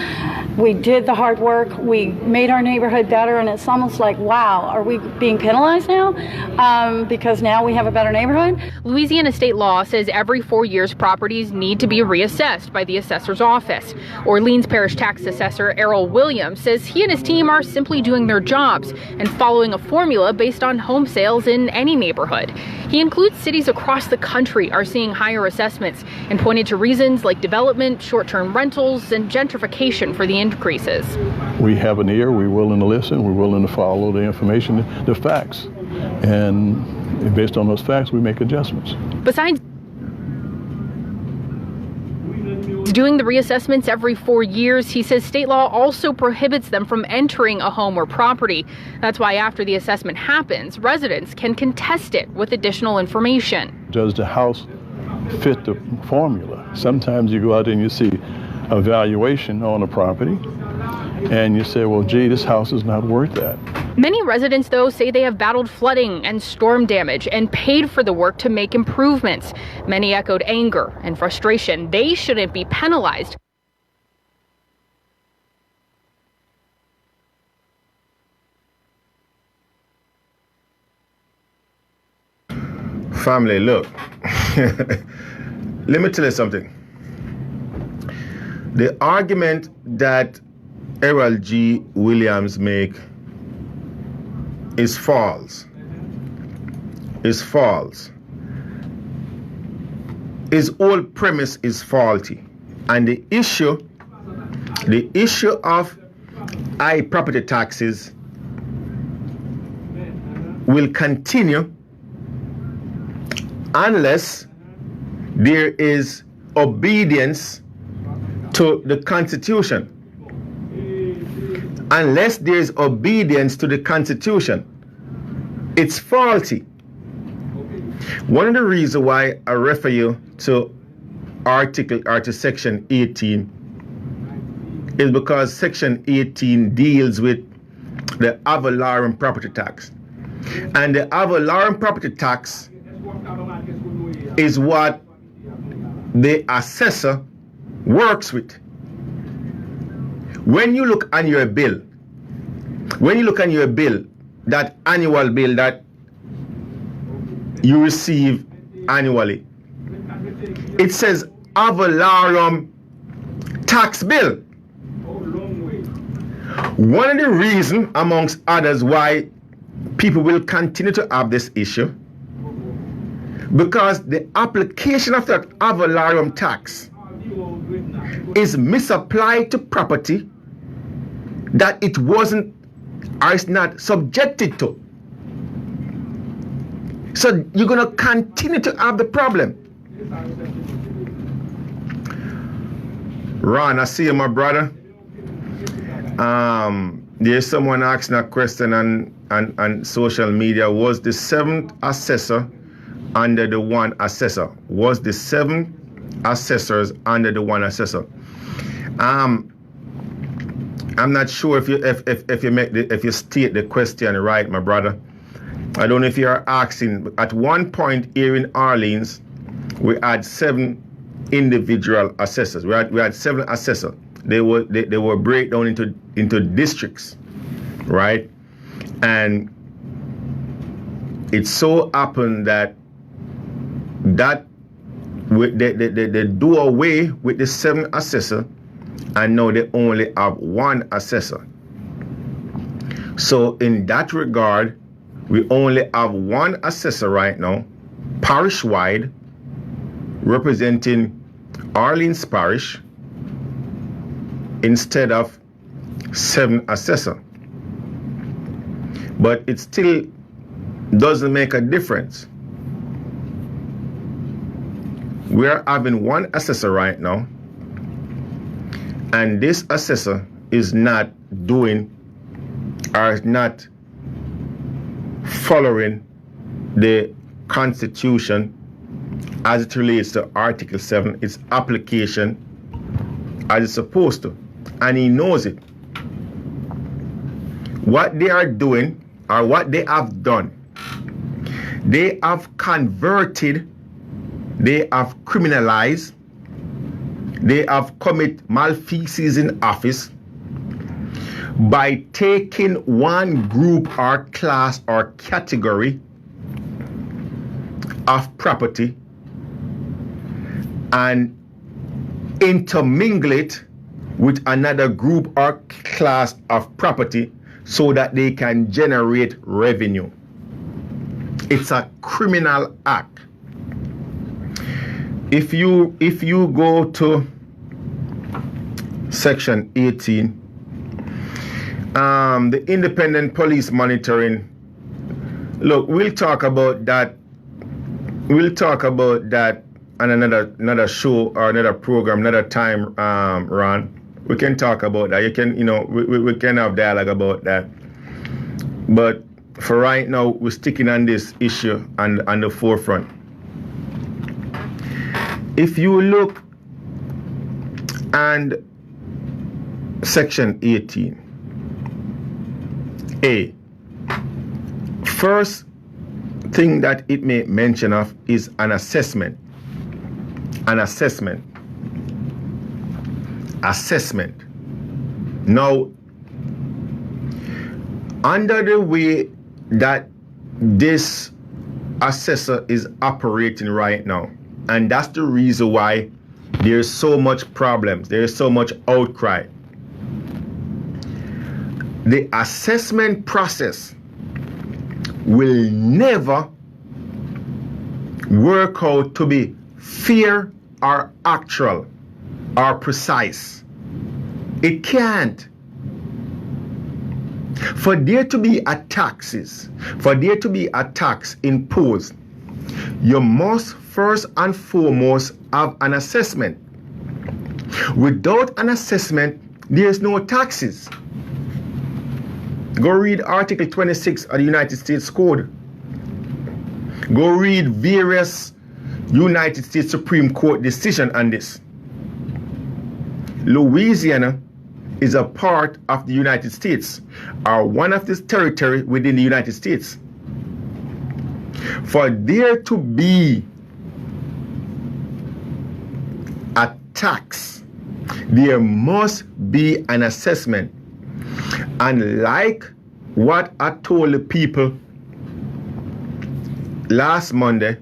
We did the hard work. We made our neighborhood better, and it's almost like, wow, are we being penalized now because now we have a better neighborhood? Louisiana state law says every 4 years properties need to be reassessed by the assessor's office. Orleans Parish Tax Assessor Erroll Williams says he and his team are simply doing their jobs and following a formula based on home sales in any neighborhood. He includes cities across the country are seeing higher assessments and pointed to reasons like development, short-term rentals, and gentrification for the increases. We have an ear, we're willing to listen, we're willing to follow the information, the facts, and based on those facts, we make adjustments. Besides doing the reassessments every 4 years, he says state law also prohibits them from entering a home or property. That's why after the assessment happens, residents can contest it with additional information. Does the house fit the formula? Sometimes you go out and you see a valuation on a property and you say, well, gee, this house is not worth that. Many residents, though, say they have battled flooding and storm damage and paid for the work to make improvements. Many echoed anger and frustration. They shouldn't be penalized. Family, look, let me tell you something. The argument that Erroll G. Williams make is false. His whole premise is faulty. And the issue of high property taxes will continue unless there is obedience to the Constitution. Unless there is obedience to the Constitution, it's faulty. One of the reasons why I refer you to Section 18 is because Section 18 deals with the ad valorem property tax. And the ad valorem property tax is what the assessor works with. When you look on your bill, that annual bill that you receive annually, it says ad valorem tax bill. One of the reasons, amongst others, why people will continue to have this issue, because the application of that ad valorem tax is misapplied to property that it wasn't or is not subjected to. So you're going to continue to have the problem. Ron, I see you, my brother. There's someone asking a question on social media. Was the 7th assessor under the one assessor? Was the 7 assessors under the one assessor? I'm not sure if you state the question right, my brother. I don't know if you are asking, but at one point here in Orleans, we had 7 individual assessors. We had 7 assessors. They were break down into districts, right? And it so happened that they do away with the 7 assessor, and now they only have 1 assessor. So in that regard, we only have one assessor right now, parish-wide, representing Orleans Parish, instead of 7 assessors. But it still doesn't make a difference. We're having one assessor right now, and this assessor is not doing or is not following the Constitution as it relates to Article 7, its application as it's supposed to, and he knows it. What they are doing, or what they have done, they have converted, they have criminalized, they have committed malfeasance in office by taking one group or class or category of property and intermingle it with another group or class of property so that they can generate revenue. It's a criminal act. If you go to section 18, the independent police monitoring, look, we'll talk about that on another show or another program, another time, Ron. We can talk about that. You can, we can have dialogue about that. But for right now, we're sticking on this issue on the forefront. If you look and section 18A, first thing that it may mention of is an assessment. An assessment. Assessment. Now, under the way that this assessor is operating right now, and that's the reason why there's so much problems, there's so much outcry. The assessment process will never work out to be fair or actual or precise. It can't. For there to be a tax imposed, you must first and foremost have an assessment. Without an assessment, there's no taxes. Go read Article 26 of the United States Code. Go read various United States Supreme Court decisions on this. Louisiana is a part of the United States, or one of the territory within the United States. For there to be a tax, there must be an assessment. And like what I told the people last Monday,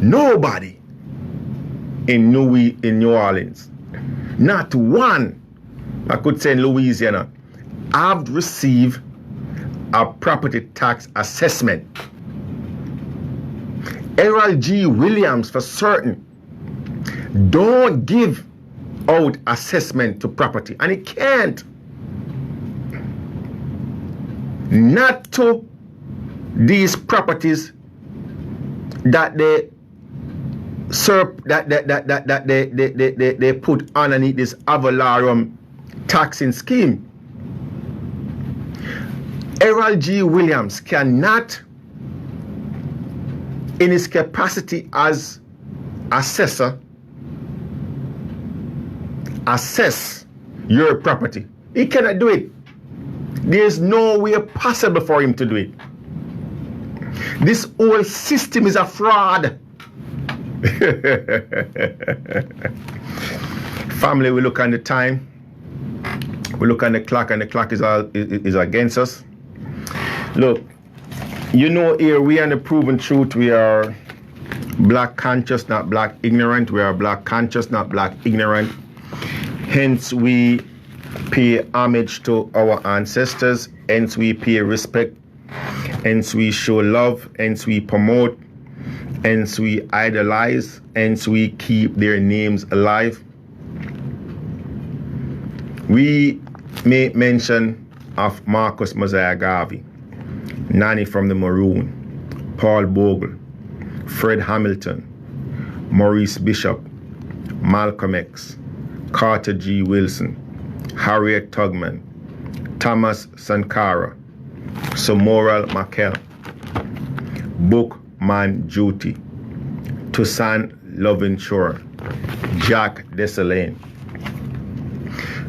nobody in New Orleans, not one, I could say in Louisiana, have received a property tax assessment. Erroll G. Williams, for certain, don't give out assessment to property, and it can't. Not to these properties that they they put underneath this avalarum taxing scheme. Erroll G. Williams cannot, in his capacity as assessor, assess your property. He cannot do it. There's no way possible for him to do it. This whole system is a fraud. Family, we look on the time, we look on the clock, and the clock is against us. Look, here we are the proven truth. We are black conscious, not black ignorant. We are black conscious, not black ignorant. Hence, we pay homage to our ancestors. Hence, we pay respect hence we show love, hence we promote, hence we idolize, hence we keep their names alive. We make mention of Marcus Mosiah Garvey, Nanny from the Maroon, Paul Bogle, Fred Hamilton, Maurice Bishop, Malcolm X, Carter G. Wilson, Harriet Tubman, Thomas Sankara, Somoral Mackell, Bookman Juti, Toussaint Louverture, Jack Dessalines.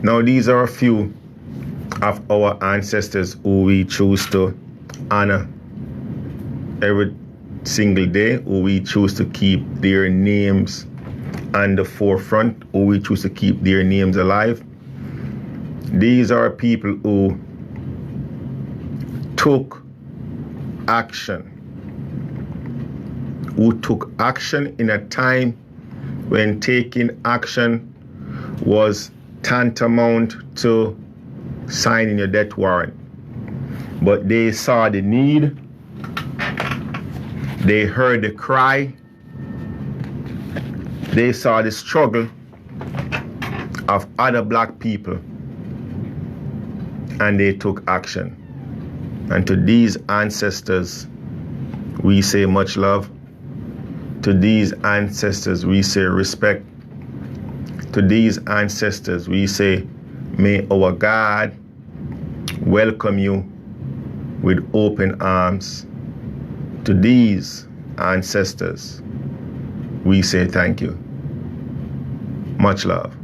Now these are a few of our ancestors who we choose to honor every single day, who we choose to keep their names on the forefront, who we choose to keep their names alive. These are people who took action, in a time when taking action was tantamount to signing your death warrant. But they saw the need, they heard the cry, they saw the struggle of other black people, and they took action. And to these ancestors, we say much love. To these ancestors, we say respect. To these ancestors, we say, may our God welcome you with open arms. To these ancestors, we say thank you. Much love.